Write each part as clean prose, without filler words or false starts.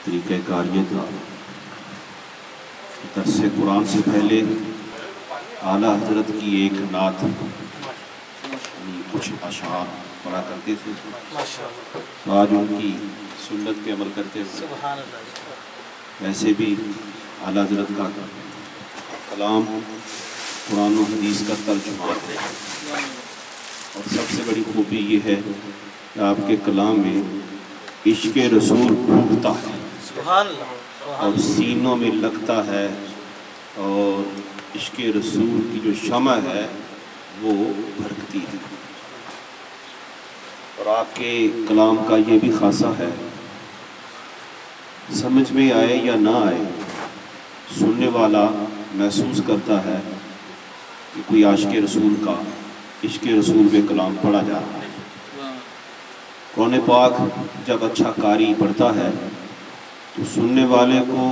طریقہ کار یہ تھا کہ درس قرآن سے پہلے اعلیٰ حضرت کی ایک نعت یعنی کچھ اشعار پڑھا کرتے تھے، آج ان کی سنت پہ عمل کرتے ہوئے ویسے بھی اعلیٰ حضرت کا کلام قرآن و حدیث کا ترجمہ ہے، اور سب سے بڑی خوبی یہ ہے کہ آپ کے کلام میں عشق رسول پھوٹتا ہے اور سینوں میں لگتا ہے، اور عشق رسول کی جو شمع ہے وہ بھڑکتی ہے۔ اور آپ کے کلام کا یہ بھی خاصہ ہے، سمجھ میں آئے یا نہ آئے سننے والا محسوس کرتا ہے کہ کوئی عاشق رسول کا عشق رسول میں کلام پڑھا جا رہا ہے۔ قرآن پاک جب اچھا قاری پڑھتا ہے تو سننے والے کو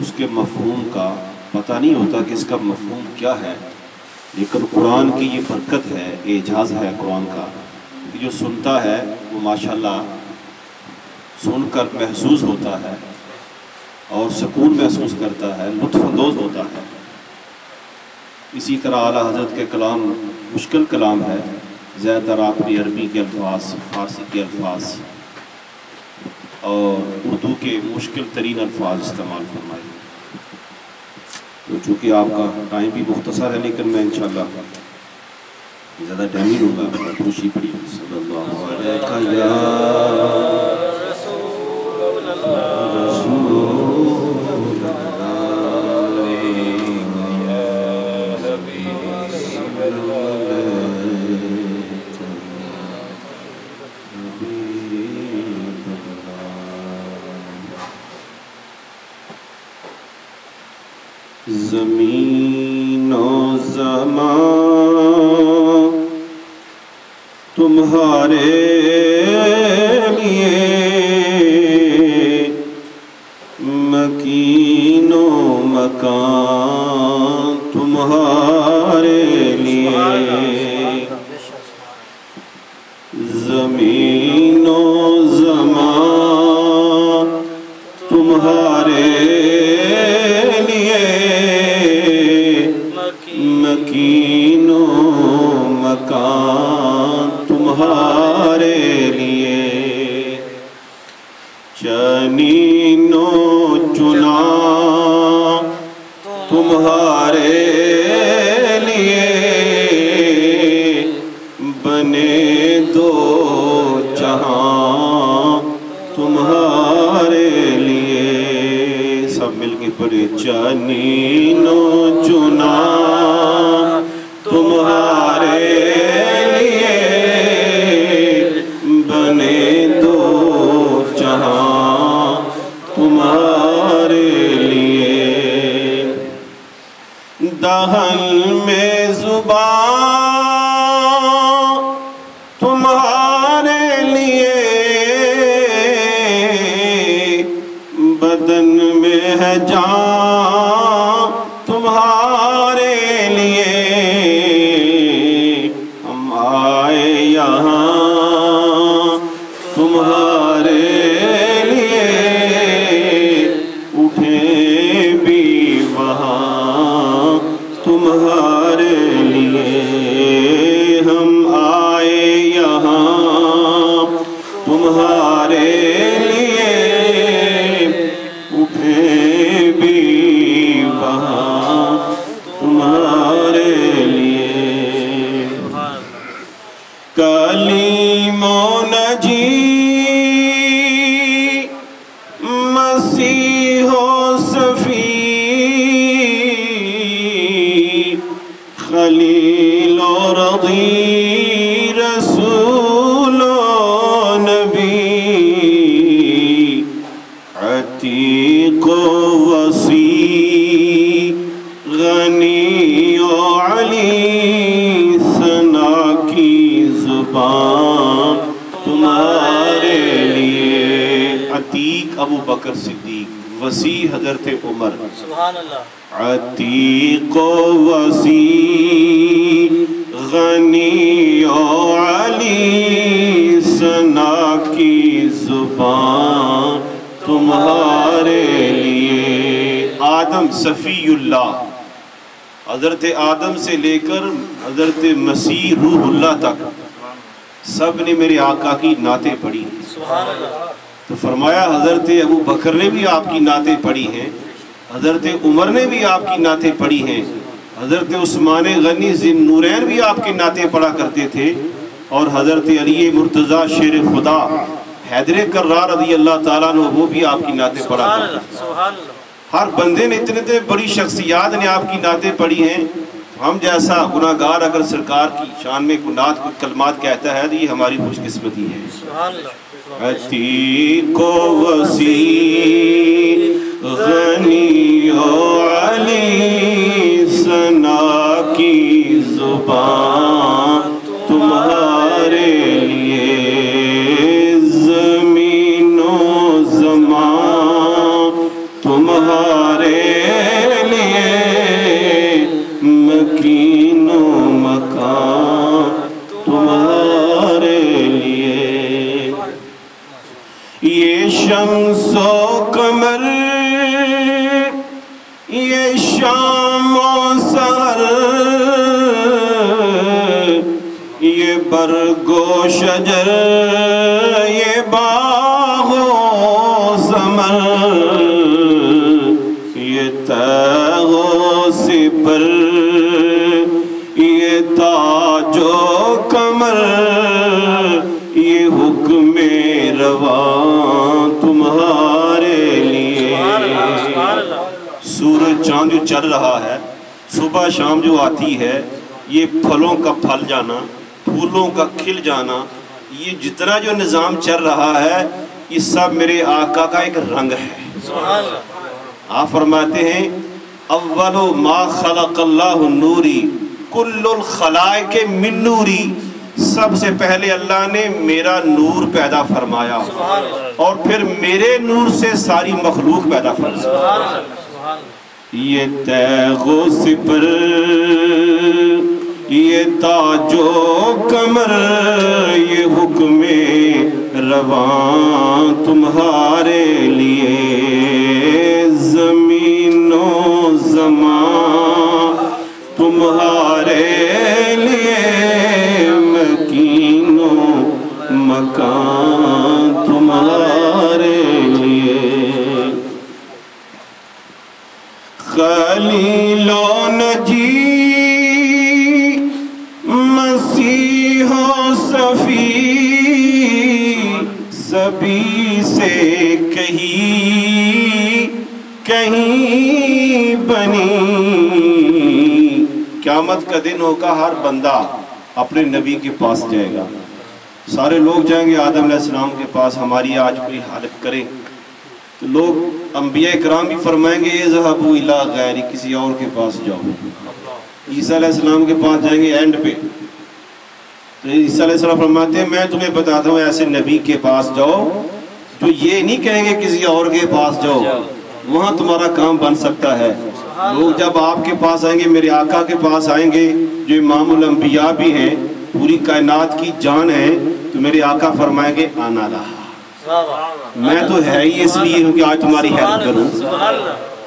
اس کے مفہوم کا پتہ نہیں ہوتا کہ اس کا مفہوم کیا ہے، لیکن قرآن کی یہ برکت ہے، اعجاز ہے قرآن کا کہ جو سنتا ہے وہ ماشاءاللہ سن کر محسوس ہوتا ہے اور سکون محسوس کرتا ہے، لطف اندوز ہوتا ہے۔ اسی طرح اعلیٰ حضرت کے کلام مشکل کلام ہے، زیادہ تر آپ نے عربی کے الفاظ، فارسی کے الفاظ اور اردو کے مشکل ترین الفاظ استعمال فرمائے۔ تو چونکہ آپ کا ٹائم بھی مختصر ہے، لیکن میں انشاءاللہ زیادہ ٹائم ہی لوں گا۔ خوشی پڑی صلی اللہ علیہ زمین و زمان تمہارے لیے، مکین و مکان تمہارے لیے، زمین و زمان تمہارے لیے، مکین و مکان تمہارے لیے، جنین و چنا تمہارے لیے، بنے دو جہاں تمہارے لیے۔ سب مل کے پڑھے، جنین و چنا تمہارے لیے، بنے دو جہاں تمہارے لیے، دہن میں زبان تمہارے لیے، بدن میں ہے جان تمہارے لیے، ہم آئے یہاں تمہارے لیے، اٹھیں بھی وہاں تمہارے لیے، ہم آئے یہاں تمہارے لیے، اٹھیں بھی وہاں تمہارے لیے، کلیم و نجی مسیح و صفی، خلیل و رضی، رسول و نبی، عتیق و وسیع، غنی و علی، ثنا کی زبان تمہارے لیے، عتیق ابو بکر صدیق، وسیع حضرت عمر، سبحان اللہ، عتیق و وسیع، غنی و علی، ثنا کی زبان تم تمہارے لیے۔ آدم صفی اللہ، حضرت آدم سے لے کر حضرت مسیح روح اللہ تک سب نے میرے آقا کی نعتیں پڑھی۔ تو فرمایا حضرت ابو بکر نے بھی آپ کی نعتیں پڑھی ہیں، حضرت عمر نے بھی آپ کی نعتیں پڑھی ہیں، حضرت عثمان غنی ذی النورین بھی آپ کی نعتیں پڑھا کرتے تھے، اور حضرت علی مرتضیٰ شیر خدا حیدر کرار رضی اللہ تعالیٰ عنہ وہ بھی آپ کی نعتیں پڑھا کرتے تھے۔ ہر بندے نے اتنے بڑی شخصیات نے آپ کی نعتیں پڑھی ہیں۔ ہم جیسا گناہگار اگر سرکار کی شان میں کوئی نعت کوئی کلمات کہتا ہے تو یہ ہماری خوش قسمتی ہے۔ عتیق و وسیع غنی و علی ثنا کی زبان تمہارے لیے، زمین و زمان تمہارے لیے، مکین و مکان تمہارے لیے۔ یہ شمس و قمر، یہ شام و سحر، یہ برگ و شجر، یہ باغ و ثمر، یہ تیغ و سپر، یہ تاج و کمر، یہ حکم رواں تمہارے لیے۔ سورج چاند جو چل رہا ہے، صبح شام جو آتی ہے، یہ پھلوں کا پھل جانا، پھولوں کا کھل جانا، یہ جتنا جو نظام چل رہا ہے یہ سب میرے آقا کا ایک رنگ ہے۔ آپ فرماتے ہیں اول ما خلق اللہ نوری کل الخلائق من نوری، سب سے پہلے اللہ نے میرا نور پیدا فرمایا اور پھر میرے نور سے ساری مخلوق پیدا فرمایا۔ یہ تیغ و سپر، یہ تاج و کمر، یہ حکم رواں تمہارے لیے، زمین و زمان تمہارے لیے، مکین و مکان تمہارے لیے۔ خلیل و نجی، مسیح و صفی، سبھی سے کہیں بنی۔ قیامت کا دن ہوگا، ہر بندہ اپنے نبی کے پاس جائے گا، سارے لوگ جائیں گے آدم علیہ السلام کے پاس۔ ہماری آج کوئی حالت کرے تو لوگ انبیاء کرام بھی فرمائیں گے اذهبوا الی غیری، کسی اور کے پاس جاؤ۔ عیسیٰ علیہ السلام کے پاس جائیں گے اینڈ پہ، تو عیسیٰ علیہ السلام فرماتے ہیں میں تمہیں بتاتا ہوں ایسے نبی کے پاس جاؤ جو یہ نہیں کہیں گے کسی اور کے پاس جاؤ، وہاں تمہارا کام بن سکتا ہے۔ لوگ جب آپ کے پاس آئیں گے، میرے آقا کے پاس آئیں گے جو امام الانبیاء بھی ہیں، پوری کائنات کی جان ہے، تو میرے آقا فرمائیں گے آنا رہا، میں تو ہے ہی اس لیے ہوں کہ آج تمہاری ہیلپ کروں۔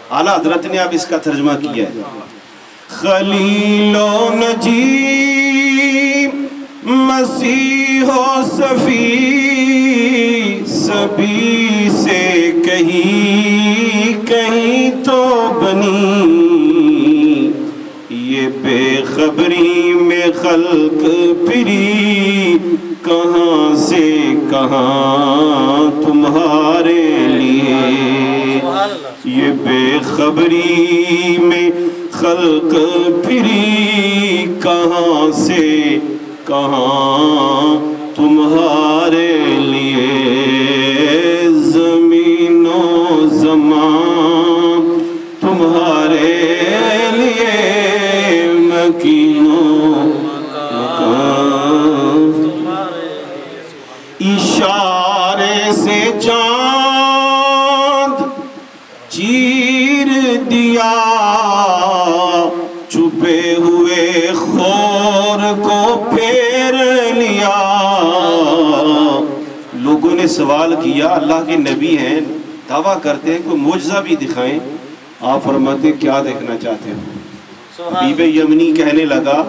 اعلیٰ حضرت نے اب اس کا ترجمہ کیا ہے۔ خلیل و نجی، مسیح و صفی، سبھی سے کہیں تو بنی، یہ بے خبری میں خلق پھری، کہاں سے کہاں تمہارے لیے، یہ بے خبری میں خلق پھری، کہاں سے کہاں تمہارے لیے، زمین و زمان تمہارے لیے، مکین و مکان۔ اشارے سے چاند چیر دیا، چھپے ہوئے خور کو پھیر لیا۔ لوگوں نے سوال کیا اللہ کے نبی ہیں، دعویٰ کرتے ہیں کوئی معجزہ بھی دکھائیں، آپ فرماتے ہیں کیا دیکھنا چاہتے ہو؟ حبیب یمنی کہنے لگا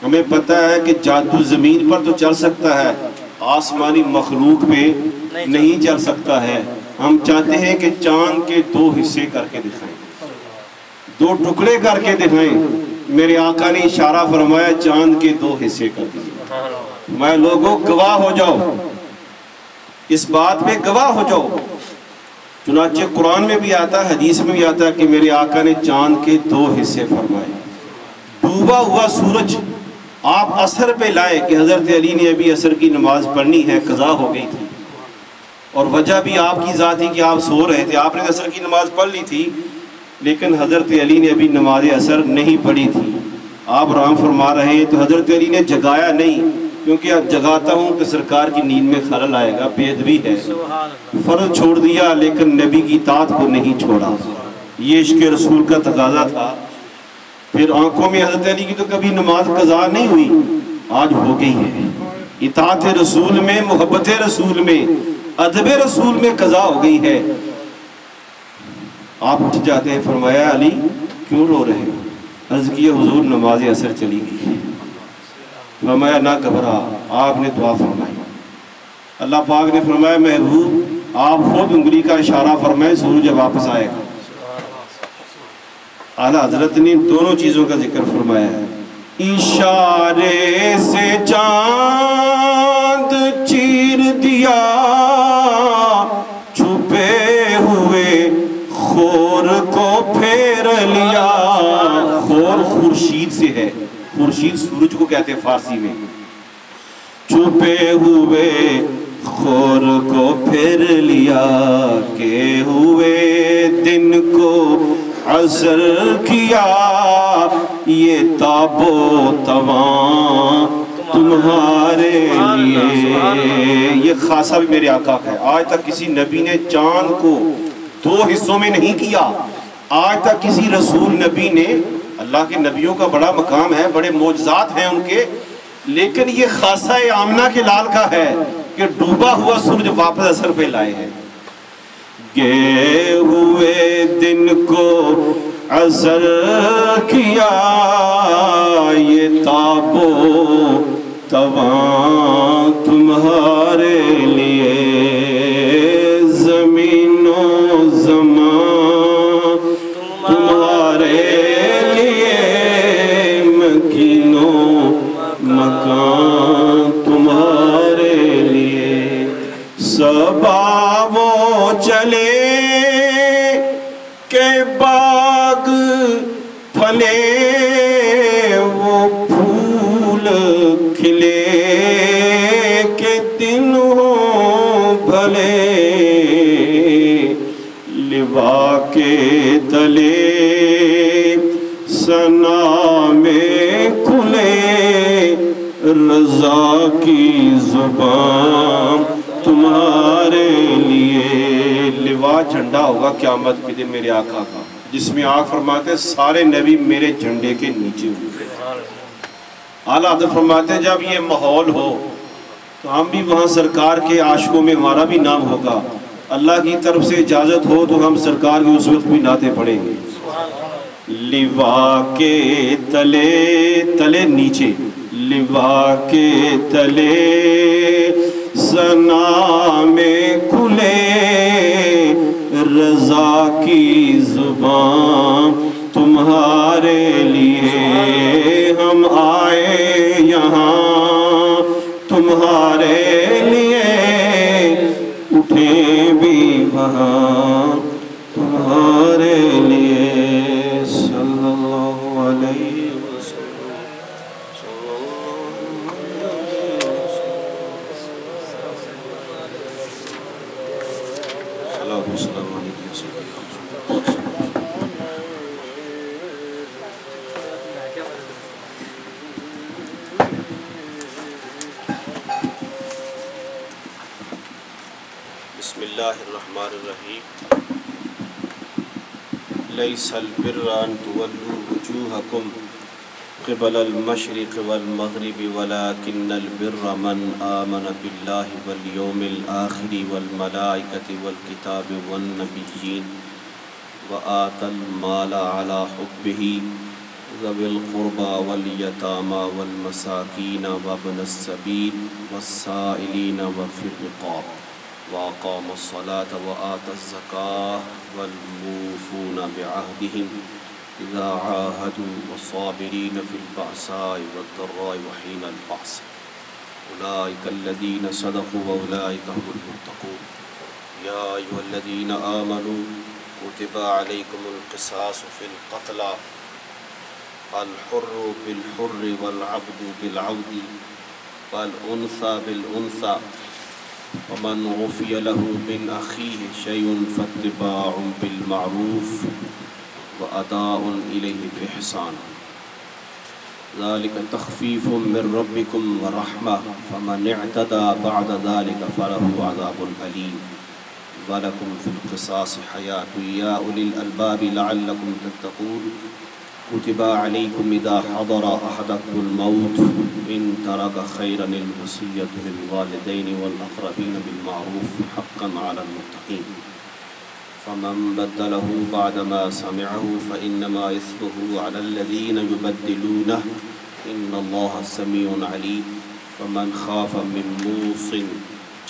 ہمیں پتہ ہے کہ جادو زمین پر تو چل سکتا ہے، آسمانی مخلوق پہ نہیں چل سکتا ہے، ہم چاہتے ہیں کہ چاند کے 2 حصے کر کے دکھائیں، 2 ٹکڑے کر کے دکھائیں۔ میرے آقا نے اشارہ فرمایا چاند کے 2 حصے کر دیے۔ میں لوگوں گواہ ہو جاؤ، اس بات میں گواہ ہو جاؤ۔ چنانچہ قرآن میں بھی آتا ہے، حدیث میں بھی آتا ہے کہ میرے آقا نے چاند کے 2 حصے فرمائے۔ ڈوبا ہوا سورج آپ عصر پہ لائے کہ حضرت علی نے ابھی عصر کی نماز پڑھنی ہے، قضا ہو گئی تھی، اور وجہ بھی آپ کی ذات تھی کہ آپ سو رہے تھے، آپ نے عصر کی نماز پڑھ لی تھی لیکن حضرت علی نے ابھی نماز عصر نہیں پڑھی تھی۔ آپ رام فرما رہے ہیں تو حضرت علی نے جگایا نہیں، کیونکہ اب جگاتا ہوں کہ سرکار کی نیند میں خلل آئے گا، بے ادبی ہے۔ فرض چھوڑ دیا لیکن نبی کی اطاعت کو نہیں چھوڑا، یہ عشق رسول کا تقاضا تھا۔ پھر آنکھوں میں حضرت علی کی تو کبھی نماز قضا نہیں ہوئی، آج ہو گئی ہے۔ اطاعت رسول میں، محبت رسول میں، ادب رسول میں قضا ہو گئی ہے۔ آپ اٹھ جاتے ہیں، فرمایا علی کیوں رو رہے ہو؟ عرض کیا حضور نماز عصر چلی گئی۔ فرمایا نہ گھبرا، آپ نے دعا فرمائی۔ اللہ پاک نے فرمایا محبوب آپ خود انگلی کا اشارہ فرمائے، سورج جب واپس آئے گا۔ اعلیٰ حضرت نے دونوں چیزوں کا ذکر فرمایا ہے۔ اشارے سے چاند چیر دیا، چھپے ہوئے خور کو پھیر لیا۔ خور خورشید سے ہے، خورشید سورج کو کہتے ہیں فارسی میں۔ چھپے ہوئے خور کو پھیر لیا، کہ ہوئے دن کو عصر کیا، یہ تاب و تواں تمہارے لیے۔ یہ خاصہ بھی میرے آقا کا ہے۔ آج تک کسی نبی نے چاند کو 2 حصوں میں نہیں کیا، آج تک کسی رسول نبی نے، اللہ کے نبیوں کا بڑا مقام ہے، بڑے معجزات ہیں ان کے، لیکن یہ خاصہ آمنہ کے لال کا ہے کہ ڈوبا ہوا سورج واپس عصر پہ لائے ہیں۔ گئے ہوئے دن کو عصر کیا، یہ تاب و تواں تمہارے لیے۔ زمین و زمان تمہارے لیے، مکین و مکان تمہارے لیے۔ صبا وہ چلے کہ باغ پھلے، وہ پھول کھلے کہ دن ہوں بھلے۔ لوا کے تلے ثنا میں کھلے، رضا کی زبان تمہارے لیے۔ لوا جھنڈا ہوگا قیامت کے دن میرے آقا کا، جس میں آقا فرماتے ہیں سارے نبی میرے جھنڈے کے نیچے ہوئے۔ اعلیٰ حضرت فرماتے ہیں جب یہ ماحول ہو تو ہم بھی وہاں سرکار کے عاشقوں میں ہمارا بھی نام ہوگا۔ اللہ کی طرف سے اجازت ہو تو ہم سرکار کی اس وقت بھی نعتیں پڑھیں گے۔ لوا کے تلے، تلے نیچے، لوا کے تلے ثنا میں کھلے، رضا کی زبان تمہارے لیے۔ ہم آئے یہاں تمہارے لیے، اٹھیں بھی وہاں تمہارے لیے۔ صلی اللہ علیہ وسلم۔ السلام علیکم۔ بسم اللہ الرحمن الرحیم۔ لیس البر ان تولوا وجوہکم قبل المشرق والمغرب ولكن البر من آمن بالله واليوم الآخر والملائكة والكتاب والنبيين وآتى المال على حبه ذوي القربى واليتامى والمساكين وابن السبيل والسائلين وفي الرقاب وأقام الصلاة وآتى الزكاة والموفون بعهدهم إذا عاهدوا والصابرين في البأساء والضراء وحين البأس أولئك الذين صدقوا وأولئك هم المتقون يا أيها الذين آمنوا كتب عليكم القصاص في القتلى الحر بالحر والعبد بالعبد والأنثى بالأنثى ومن عفي له من أخيه شيء فاتباع بالمعروف وأداء إليه بإحسان ذلك تخفيف من ربكم ورحمة فمن اعتدى بعد ذلك فله عذاب أليم ولكم في القصاص حياة يا أولي الألباب لعلكم تتقون كتب عليكم إذا حضر أحدكم الموت إن ترك خيرا الوصية للوالدين والأقربين بالمعروف حقا على المتقين فمن بدله بعدما سمعه فإنما إثمه على الذين يبدلونه إن الله سميع عليم فمن خاف من موص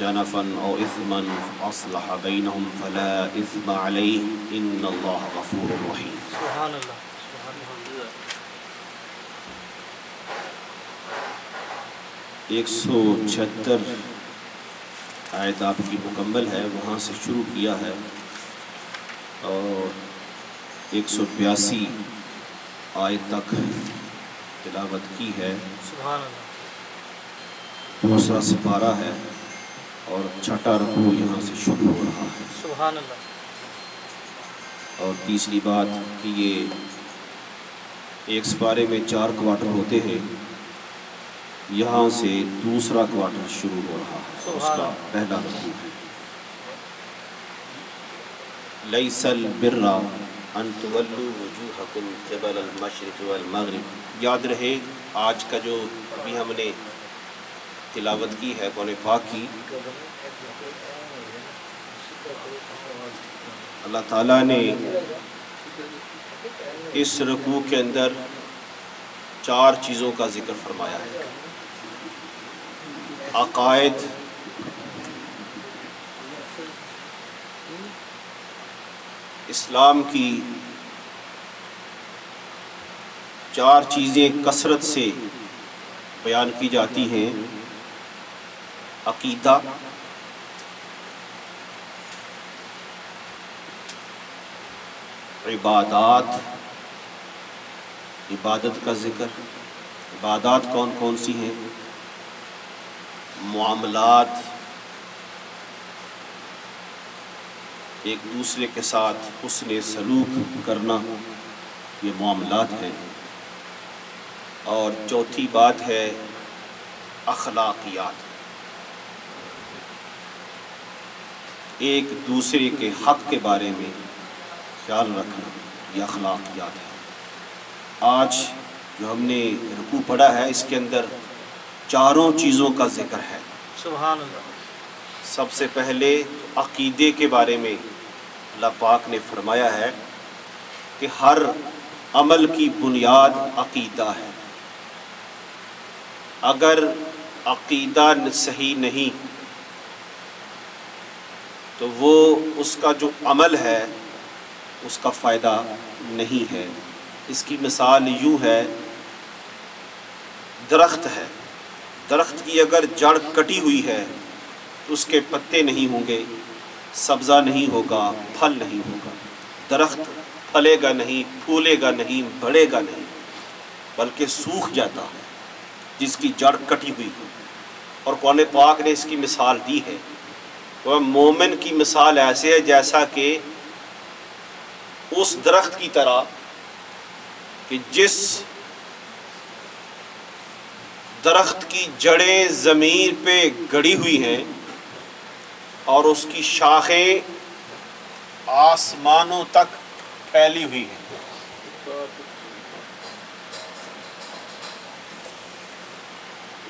جنفا أو إثما فأصلح بينهم فلا إثم عليه إن الله غفور رحيم. سبحان اللہ. ایک 176 آیت آپ کی مکمل ہے، وہاں سے شروع کیا ہے اور 182 آیت تک تلاوت کی ہے. سبحان اللہ. دوسرا سپارہ ہے اور چھٹا رکوع یہاں سے شروع ہو رہا ہے. سبحان اللہ. اور تیسری بات کہ یہ ایک سپارے میں 4 کوارٹر ہوتے ہیں، یہاں سے دوسرا کوارٹر شروع ہو رہا ہے، اس کا پہلا رکوع ہے. لیس البر ان تولوا وجوہکم قبل المشرق والمغرب. یاد رہے آج کا جو ابھی ہم نے تلاوت کی ہے قرآن پاک کی، اللہ تعالیٰ نے اس رکوع کے اندر 4 چیزوں کا ذکر فرمایا ہے. عقائد، اسلام کی 4 چیزیں کثرت سے بیان کی جاتی ہیں. عقیدہ، عبادات، عبادت کا ذکر. عبادات کون کون سی ہیں؟ معاملات، ایک دوسرے کے ساتھ حسن سلوک کرنا، یہ معاملات ہیں. اور چوتھی بات ہے اخلاقیات، ایک دوسرے کے حق کے بارے میں خیال رکھنا، یہ اخلاقیات ہے. آج جو ہم نے رکوع پڑھا ہے اس کے اندر 4 چیزوں کا ذکر ہے. سبحان اللہ. سب سے پہلے عقیدے کے بارے میں اللہ پاک نے فرمایا ہے کہ ہر عمل کی بنیاد عقیدہ ہے. اگر عقیدہ صحیح نہیں تو وہ اس کا جو عمل ہے اس کا فائدہ نہیں ہے. اس کی مثال یوں ہے، درخت ہے، درخت کی اگر جڑ کٹی ہوئی ہے تو اس کے پتے نہیں ہوں گے، سبزہ نہیں ہوگا، پھل نہیں ہوگا. درخت پھلے گا نہیں، پھولے گا نہیں، بڑھے گا نہیں، بلکہ سوکھ جاتا ہے جس کی جڑ کٹی ہوئی ہے. اور قرآن پاک نے اس کی مثال دی ہے. وہ مومن کی مثال ایسے ہے جیسا کہ اس درخت کی طرح کہ جس درخت کی جڑیں زمین پہ گڑی ہوئی ہیں اور اس کی شاخیں آسمانوں تک پھیلی ہوئی ہیں.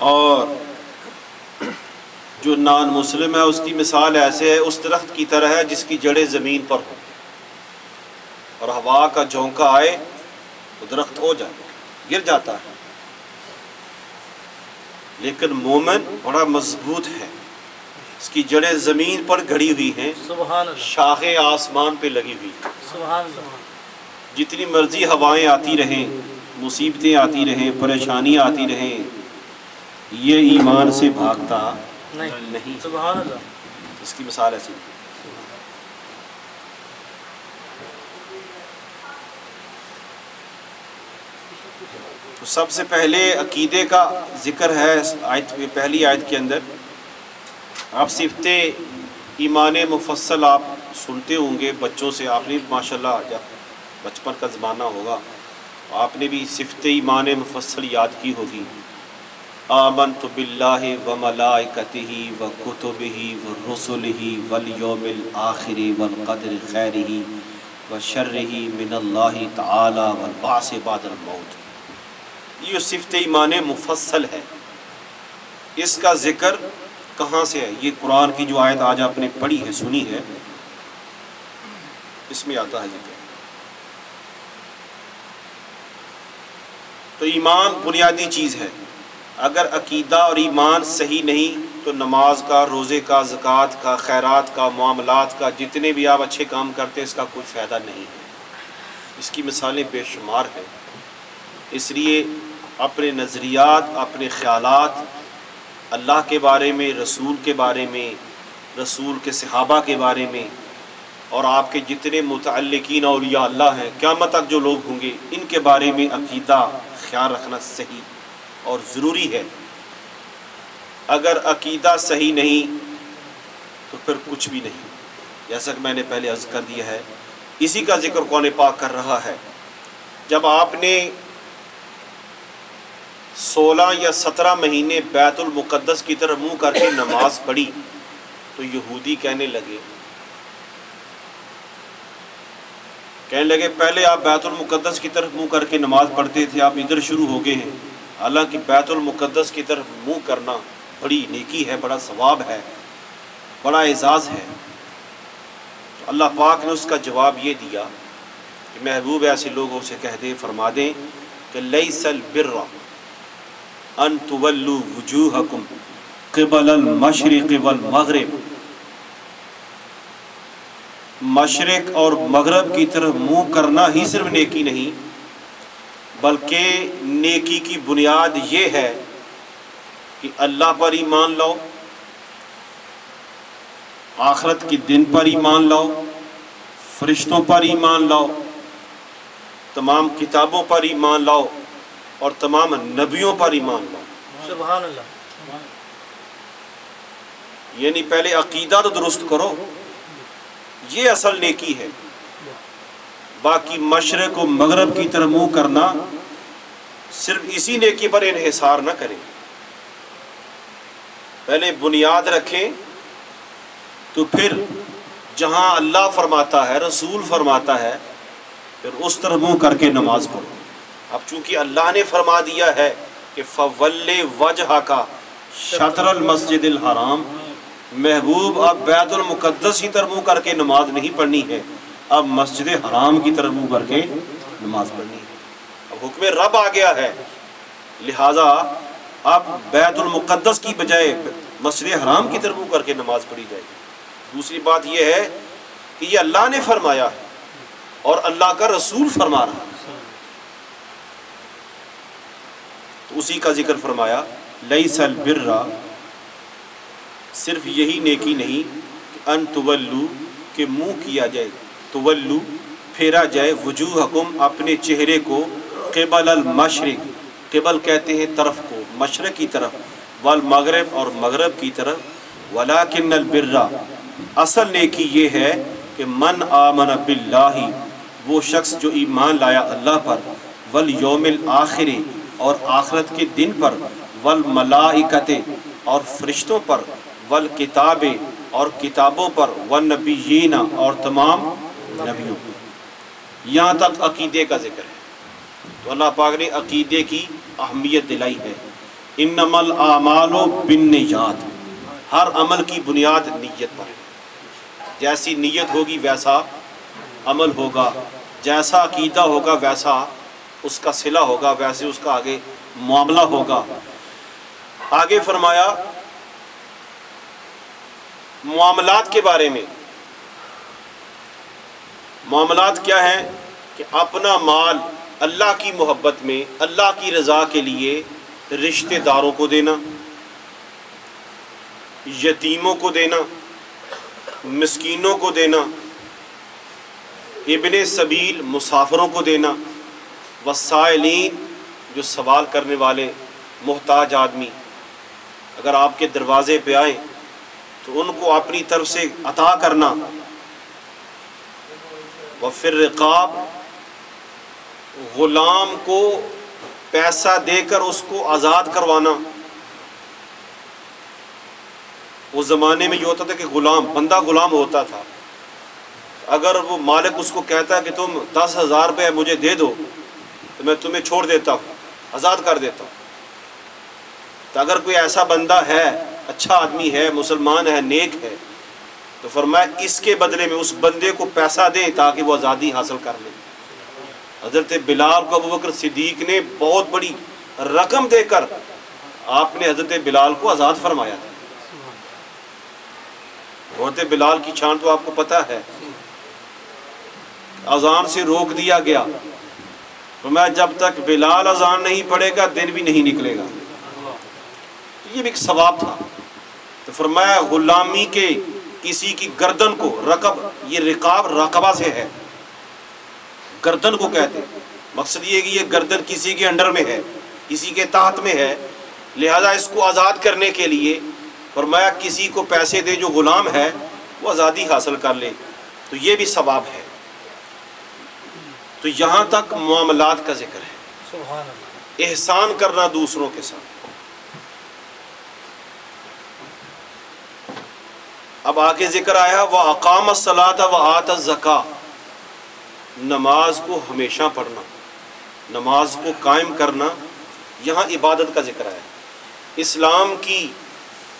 اور جو نان مسلم ہے اس کی مثال ایسے ہے اس درخت کی طرح ہے جس کی جڑیں زمین پر ہوں اور ہوا کا جھونکا آئے تو درخت ہو جائے، گر جاتا ہے، لیکن مومن بڑا مضبوط ہے، اس کی جڑیں زمین پر گھڑی ہوئی ہیں، سبحان اللہ، شاخیں آسمان پہ لگی ہوئی ہیں۔ سبحان اللہ، جتنی مرضی ہوائیں آتی رہیں، مصیبتیں آتی رہیں، پریشانیاں آتی رہیں، یہ ایمان سے بھاگتا نہیں۔ سبحان اللہ، اس کی مثال ایسی۔ تو سب سے پہلے عقیدے کا ذکر ہے آیت میں، پہلی آیت کے اندر۔ آپ صفت ایمان مفصل آپ سنتے ہوں گے بچوں سے، آپ نے ماشاءاللہ جب بچپن کا زمانہ ہوگا آپ نے بھی صفت ایمان مفصل یاد کی ہوگی۔ آمنت باللہ وملائکتہ وکتبہ ورسلہ والیوم الآخر والقدر خیرہ وشرہ من اللہ تعالی والبعث بعد الموت۔ یہ صفت ایمان مفصل ہے، اس کا ذکر کہاں سے ہے؟ یہ قرآن کی جو آیت آج آپ نے پڑھی ہے، سنی ہے، اس میں آتا ہے ذکر۔ تو ایمان بنیادی چیز ہے، اگر عقیدہ اور ایمان صحیح نہیں تو نماز کا، روزے کا، زکوٰۃ کا، خیرات کا، معاملات کا، جتنے بھی آپ اچھے کام کرتے ہیں اس کا کوئی فائدہ نہیں ہے۔ اس کی مثالیں بے شمار ہیں۔ اس لیے اپنے نظریات، اپنے خیالات اللہ کے بارے میں، رسول کے بارے میں، رسول کے صحابہ کے بارے میں، اور آپ کے جتنے متعلقین اولیاء اللہ ہیں، قیامت تک جو لوگ ہوں گے، ان کے بارے میں عقیدہ خیال رکھنا صحیح اور ضروری ہے۔ اگر عقیدہ صحیح نہیں تو پھر کچھ بھی نہیں، جیسا کہ میں نے پہلے عرض کر دیا ہے۔ اسی کا ذکر قرآن پاک کر رہا ہے۔ جب آپ نے 16 یا 17 مہینے بیت المقدس کی طرف منہ کر کے نماز پڑھی تو یہودی کہنے لگے پہلے آپ بیت المقدس کی طرف منہ کر کے نماز پڑھتے تھے، آپ ادھر شروع ہو گئے ہیں۔ حالانکہ بیت المقدس کی طرف منہ کرنا بڑی نیکی ہے، بڑا ثواب ہے، بڑا اعزاز ہے۔ تو اللہ پاک نے اس کا جواب یہ دیا کہ محبوب ایسے لوگوں سے کہہ دیں، فرما دیں کہ لیس البر ان تولوا وجوہکم قبل المشرق والمغرب، مشرق اور مغرب کی طرف منہ کرنا ہی صرف نیکی نہیں، بلکہ نیکی کی بنیاد یہ ہے کہ اللہ پر ایمان لاؤ، آخرت کے دن پر ایمان لاؤ، فرشتوں پر ایمان لاؤ، تمام کتابوں پر ایمان لاؤ اور تمام نبیوں پر ایمان لاؤ۔ سبحان اللہ، یعنی پہلے عقیدہ تو درست کرو، یہ اصل نیکی ہے۔ باقی مشرق و مغرب کی طرف منہ کرنا صرف اسی نیکی پر انحصار نہ کریں، پہلے بنیاد رکھیں، تو پھر جہاں اللہ فرماتا ہے، رسول فرماتا ہے، پھر اس طرف منہ کر کے نماز پڑھو۔ اب چونکہ اللہ نے فرما دیا ہے کہ فَوَلِّ وَجْهَكَ شَطْرَ الْمَسْجِدِ الْحَرَامِ، محبوب اب بیت المقدس کی طرف منہ کر کے نماز نہیں پڑھنی ہے، اب مسجد حرام کی طرف منہ کر کے نماز پڑھنی ہے۔ اب حکم رب آ گیا ہے، لہٰذا اب بیت المقدس کی بجائے مسجد حرام کی طرف منہ کر کے نماز پڑھی جائے گی۔ دوسری بات یہ ہے کہ یہ اللہ نے فرمایا ہے اور اللہ کا رسول فرما رہا ہے، تو اسی کا ذکر فرمایا لیس البر، صرف یہی نیکی نہیں کہ ان تولو، کہ منہ کیا جائے، تولو پھیرا جائے، وجوہکم اپنے چہرے کو، قبل المشرق، قبل کہتے ہیں طرف کو، مشرق کی طرف، والمغرب اور مغرب کی طرف، ولکن البر، اصل نیکی یہ ہے کہ من آمن باللہ، وہ شخص جو ایمان لایا اللہ پر، والیوم الآخر، اور آخرت کے دن پر، والملائکۃ، اور فرشتوں پر، والکتاب اور کتابوں پر، والنبیین اور تمام نبیوں پر. یہاں تک عقیدے کا ذکر ہے. تو اللہ پاک نے عقیدے کی اہمیت دلائی ہے. انما الاعمال بالنیات، ہر عمل کی بنیاد نیت پر ہے. جیسی نیت ہوگی ویسا عمل ہوگا، جیسا عقیدہ ہوگا ویسا اس کا صلہ ہوگا، ویسے اس کا آگے معاملہ ہوگا. آگے فرمایا معاملات کے بارے میں. معاملات کیا ہیں؟ کہ اپنا مال اللہ کی محبت میں، اللہ کی رضا کے لیے رشتہ داروں کو دینا، یتیموں کو دینا، مسکینوں کو دینا، ابن سبیل مسافروں کو دینا، وسائلین جو سوال کرنے والے محتاج آدمی اگر آپ کے دروازے پہ آئیں تو ان کو اپنی طرف سے عطا کرنا. وفی الرقاب، غلام کو پیسہ دے کر اس کو آزاد کروانا. وہ زمانے میں یہ ہوتا تھا کہ بندہ غلام ہوتا تھا، اگر وہ مالک اس کو کہتا ہے کہ تم 10,000 روپے مجھے دے دو تو میں تمہیں چھوڑ دیتا ہوں، آزاد کر دیتا ہوں. تو اگر کوئی ایسا بندہ ہے، اچھا آدمی ہے، مسلمان ہے، نیک ہے، تو فرمایا اس کے بدلے میں اس بندے کو پیسہ دیں تاکہ وہ آزادی حاصل کر لے. حضرت بلال کو ابوبکر صدیق نے بہت بڑی رقم دے کر آپ نے حضرت بلال کو آزاد فرمایا تھا. حضرت بلال کی شان تو آپ کو پتہ ہے، اذان سے روک دیا گیا. فرمایا جب تک بلال اذان نہیں پڑھے گا دن بھی نہیں نکلے گا. یہ بھی ایک ثواب تھا. تو فرمایا غلامی کے کسی کی گردن کو، رقب، یہ رقاب رقبہ سے ہے، گردن کو کہتے. مقصد یہ ہے کہ یہ گردن کسی کے انڈر میں ہے، کسی کے تحت میں ہے، لہذا اس کو آزاد کرنے کے لیے فرمایا کسی کو پیسے دے جو غلام ہے وہ آزادی حاصل کر لے. تو یہ بھی ثواب ہے. تو یہاں تک معاملات کا ذکر ہے. سبحان اللہ. احسان کرنا دوسروں کے ساتھ. اب آگے ذکر آیا وَأَقَامَ الصَّلَاةَ وَآتَى الزَّكَاةَ، نماز کو ہمیشہ پڑھنا، نماز کو قائم کرنا. یہاں عبادت کا ذکر آیا.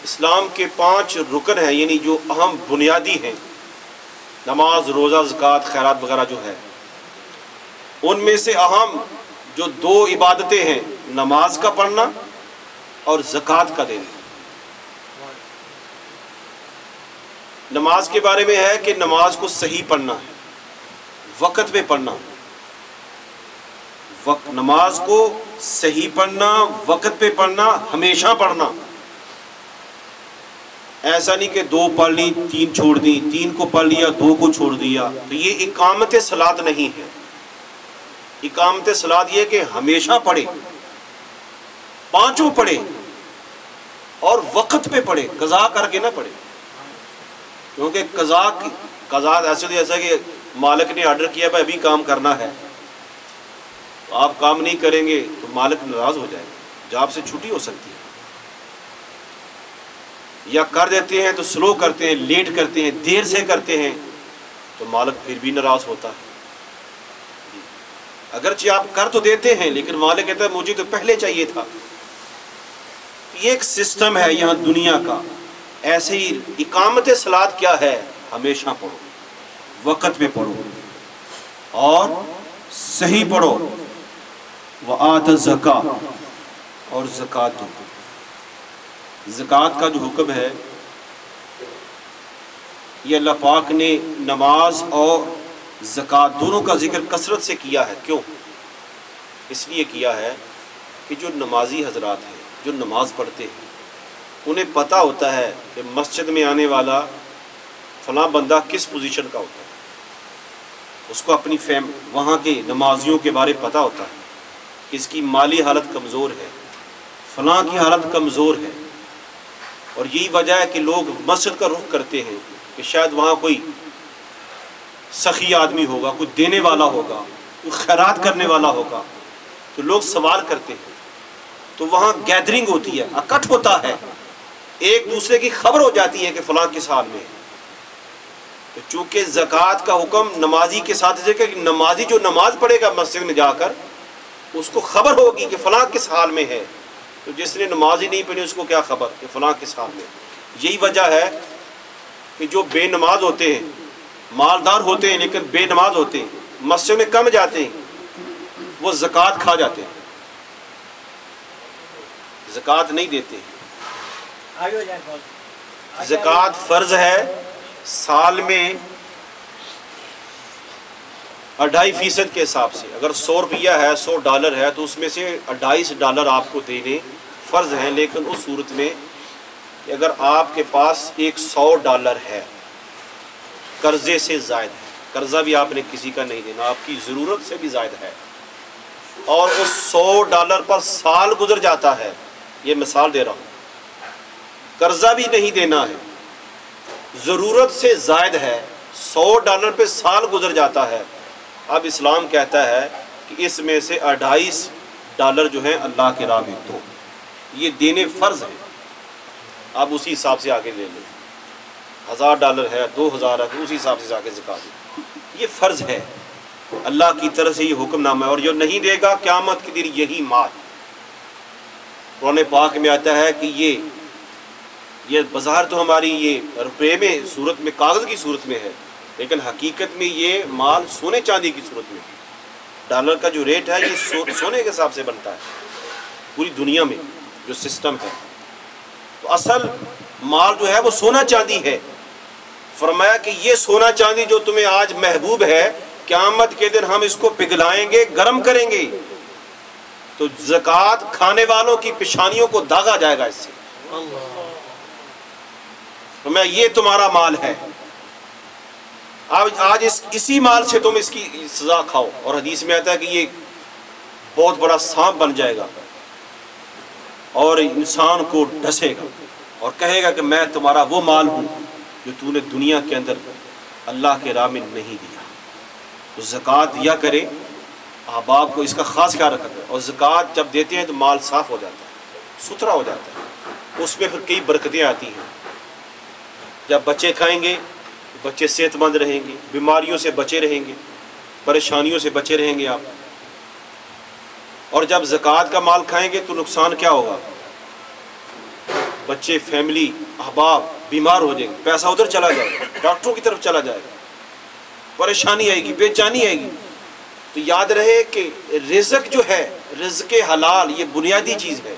اسلام کے 5 رکن ہیں، یعنی جو اہم بنیادی ہیں، نماز، روزہ، زکوٰۃ، خیرات وغیرہ جو ہے، ان میں سے اہم جو 2 عبادتیں ہیں، نماز کا پڑھنا اور زکوٰۃ کا دینا. نماز کے بارے میں ہے کہ نماز کو صحیح پڑھنا ہے، وقت پہ پڑھنا. نماز کو صحیح پڑھنا، وقت پہ پڑھنا، ہمیشہ پڑھنا. ایسا نہیں کہ 2 پڑھ لی 3 چھوڑ دی، 3 کو پڑھ لیا 2 کو چھوڑ دیا. تو یہ اقامت صلاۃ نہیں ہے. اقامت صلاۃ یہ کہ ہمیشہ پڑھے، 5 پڑھے اور وقت پہ پڑھے، قضا کر کے نہ پڑھے. کیونکہ قضا ایسے جیسا کہ مالک نے آرڈر کیا بھائی ابھی کام کرنا ہے، تو آپ کام نہیں کریں گے تو مالک ناراض ہو جائے گا، جاب سے چھٹی ہو سکتی ہے. یا کر دیتے ہیں تو سلو کرتے ہیں، لیٹ کرتے ہیں، دیر سے کرتے ہیں تو مالک پھر بھی ناراض ہوتا ہے. اگرچہ آپ کر تو دیتے ہیں لیکن مالک کہتا ہے مجھے تو پہلے چاہیے تھا. یہ ایک سسٹم ہے یہاں دنیا کا. ایسے ہی اقامت صلاۃ کیا ہے؟ ہمیشہ پڑھو، وقت پہ پڑھو اور صحیح پڑھو. وآت الزکاۃ، اور زکوٰۃ دو. زکوٰۃ کا جو حکم ہے یہ اللہ پاک نے نماز اور زکوٰۃ دونوں کا ذکر کثرت سے کیا ہے. کیوں؟ اس لیے کیا ہے کہ جو نمازی حضرات ہیں، جو نماز پڑھتے ہیں، انہیں پتہ ہوتا ہے کہ مسجد میں آنے والا فلاں بندہ کس پوزیشن کا ہوتا ہے. اس کو اپنی وہاں کے نمازیوں کے بارے پتہ ہوتا ہے کہ اس کی مالی حالت کمزور ہے، فلاں کی حالت کمزور ہے. اور یہی وجہ ہے کہ لوگ مسجد کا رخ کرتے ہیں کہ شاید وہاں کوئی سخی آدمی ہوگا، کوئی دینے والا ہوگا، کوئی خیرات کرنے والا ہوگا. تو لوگ سوال کرتے ہیں، تو وہاں گیدرنگ ہوتی ہے، اکٹھ ہوتا ہے. ایک دوسرے کی خبر ہو جاتی ہے کہ فلاں کس حال میں ہے۔ تو چونکہ زکوٰۃ کا حکم نمازی کے ساتھ ہے کہ نمازی جو نماز پڑھے گا مسجد میں جا کر اس کو خبر ہوگی کہ فلاں کس حال میں ہے، تو جس نے نماز ہی نہیں پڑھی اس کو کیا خبر کہ فلاں کس حال میں ہے۔ یہی وجہ ہے کہ جو بے نماز ہوتے ہیں، مالدار ہوتے ہیں لیکن بے نماز ہوتے ہیں، مسجد میں کم جاتے ہیں، وہ زکوٰۃ کھا جاتے ہیں، زکوٰۃ نہیں دیتے ہیں۔ زکوٰۃ فرض ہے، سال میں 2.5% کے حساب سے، اگر 100 روپیہ ہے، $100 ہے، تو اس میں سے $2.50 آپ کو دینے فرض ہیں، لیکن اس صورت میں کہ اگر آپ کے پاس ایک $100 ہے، قرضے سے زائد ہے، قرضہ بھی آپ نے کسی کا نہیں دینا، آپ کی ضرورت سے بھی زائد ہے، اور اس $100 پر سال گزر جاتا ہے، یہ مثال دے رہا ہوں، قرضہ بھی نہیں دینا ہے، ضرورت سے زائد ہے، $100 پہ سال گزر جاتا ہے، اب اسلام کہتا ہے کہ اس میں سے $2.50 جو ہیں اللہ کے راہ میں دو، یہ دینے فرض ہیں، آپ اسی حساب سے آگے لے لیں، $1000 ہے، 2000 ہے، تو اسی حساب سے آگے زکات دیں، یہ فرض ہے، اللہ کی طرف سے یہ حکم نامہ ہے، اور جو نہیں دے گا قیامت کے دن یہی مال، قرآن پاک میں آتا ہے کہ یہ بظاہر تو ہماری یہ روپے میں صورت میں کاغذ کی صورت میں ہے، لیکن حقیقت میں یہ مال سونے چاندی کی صورت میں ہے۔ ڈالر کا جو ریٹ ہے یہ سونے کے حساب سے بنتا ہے پوری دنیا میں جو سسٹم ہے، تو اصل مال جو ہے وہ سونا چاندی ہے۔ فرمایا کہ یہ سونا چاندی جو تمہیں آج محبوب ہے، قیامت کے دن ہم اس کو پگھلائیں گے، گرم کریں گے، تو زکوٰۃ کھانے والوں کی پیشانیوں کو داغا جائے گا اس سے۔ فرمایا یہ تمہارا مال ہے، آج اسی مال سے تم اس کی سزا کھاؤ، اور حدیث میں آتا ہے کہ یہ بہت بڑا سانپ بن جائے گا اور انسان کو ڈسے گا اور کہے گا کہ میں تمہارا وہ مال ہوں جو تو نے دنیا کے اندر اللہ کے راہ میں نہیں دیا۔ تو زکوٰۃ دیا کرے، احباب کو اس کا خاص خیال رکھا کرے، اور زکوٰۃ جب دیتے ہیں تو مال صاف ہو جاتا ہے، ستھرا ہو جاتا ہے، اس میں پھر کئی برکتیں آتی ہیں۔ جب بچے کھائیں گے بچے صحت مند رہیں گے، بیماریوں سے بچے رہیں گے، پریشانیوں سے بچے رہیں گے آپ، اور جب زکوٰۃ کا مال کھائیں گے تو نقصان کیا ہوگا؟ بچے، فیملی، احباب بیمار ہو جائیں گے، پیسہ ادھر چلا جائے گا، ڈاکٹروں کی طرف چلا جائے گا، پریشانی آئے گی، بے چینی آئے گی۔ تو یاد رہے کہ رزق جو ہے، رزق حلال، یہ بنیادی چیز ہے۔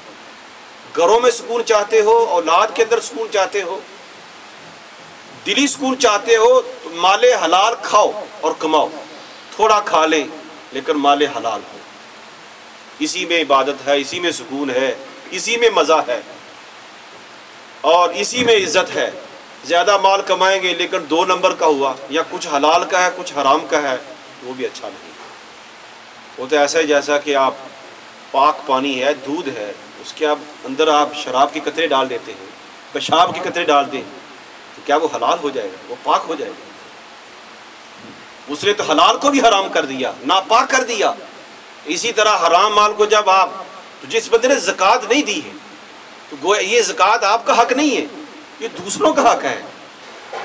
گھروں میں سکون چاہتے ہو، اولاد کے اندر سکون چاہتے ہو، دلی سکون چاہتے ہو، تو مال حلال کھاؤ اور کماؤ، تھوڑا کھا لیں لیکن مال حلال ہو، اسی میں عبادت ہے، اسی میں سکون ہے، اسی میں مزہ ہے، اور اسی میں عزت ہے۔ زیادہ مال کمائیں گے لیکن 2 نمبر کا ہوا، یا کچھ حلال کا ہے کچھ حرام کا ہے، وہ بھی اچھا نہیں۔ وہ تو ایسا ہے جیسا کہ آپ پاک پانی ہے، دودھ ہے، اس کے اندر آپ شراب کے قطرے ڈال دیتے ہیں، پیشاب کے قطرے ڈال دیں، تو کیا وہ حلال ہو جائے گا؟ وہ پاک ہو جائے گا؟ اس نے تو حلال کو بھی حرام کر دیا، ناپاک کر دیا۔ اسی طرح حرام مال کو جب آپ، جس بندے نے زکوٰۃ نہیں دی ہے، تو گویا یہ زکوٰۃ آپ کا حق نہیں ہے، یہ دوسروں کا حق ہے۔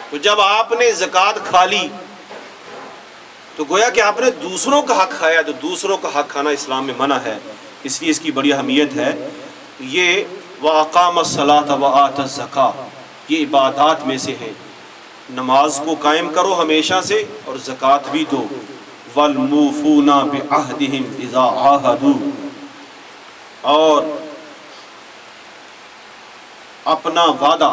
تو جب آپ نے زکوٰۃ کھا لی تو گویا کہ آپ نے دوسروں کا حق کھایا، تو دوسروں کا حق کھانا اسلام میں منع ہے، اس لیے اس کی بڑی اہمیت ہے۔ یہ وَأَقَامَ الصَّلَاةَ وَآتَى الزَّكَاةَ، یہ عبادات میں سے ہے، نماز کو قائم کرو ہمیشہ سے اور زکوٰۃ بھی دو۔ وَالْمُوفُونَ بِعَهْدِهِمْ إِذَا عَاهَدُوا، اور اپنا وعدہ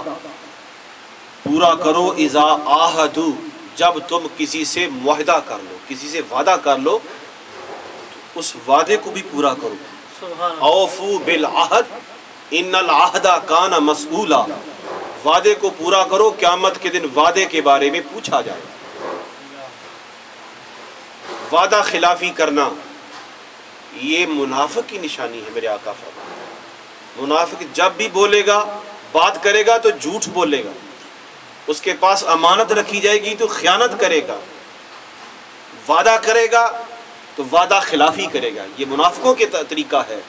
پورا کرو، اذا عاہدوا، جب تم کسی سے معاہدہ کر لو، کسی سے وعدہ کر لو تو اس وعدے کو بھی پورا کرو۔ سبحان اوفو بالعہد ان العہد کان مسئولا، وعدے کو پورا کرو، قیامت کے دن وعدے کے بارے میں پوچھا جائے۔ وعدہ خلافی کرنا یہ منافق کی نشانی ہے، میرے آقا فرماتے ہیں۔ منافق جب بھی بولے گا، بات کرے گا تو جھوٹ بولے گا، اس کے پاس امانت رکھی جائے گی تو خیانت کرے گا، وعدہ کرے گا تو وعدہ خلافی کرے گا، یہ منافقوں کے طریقہ ہے۔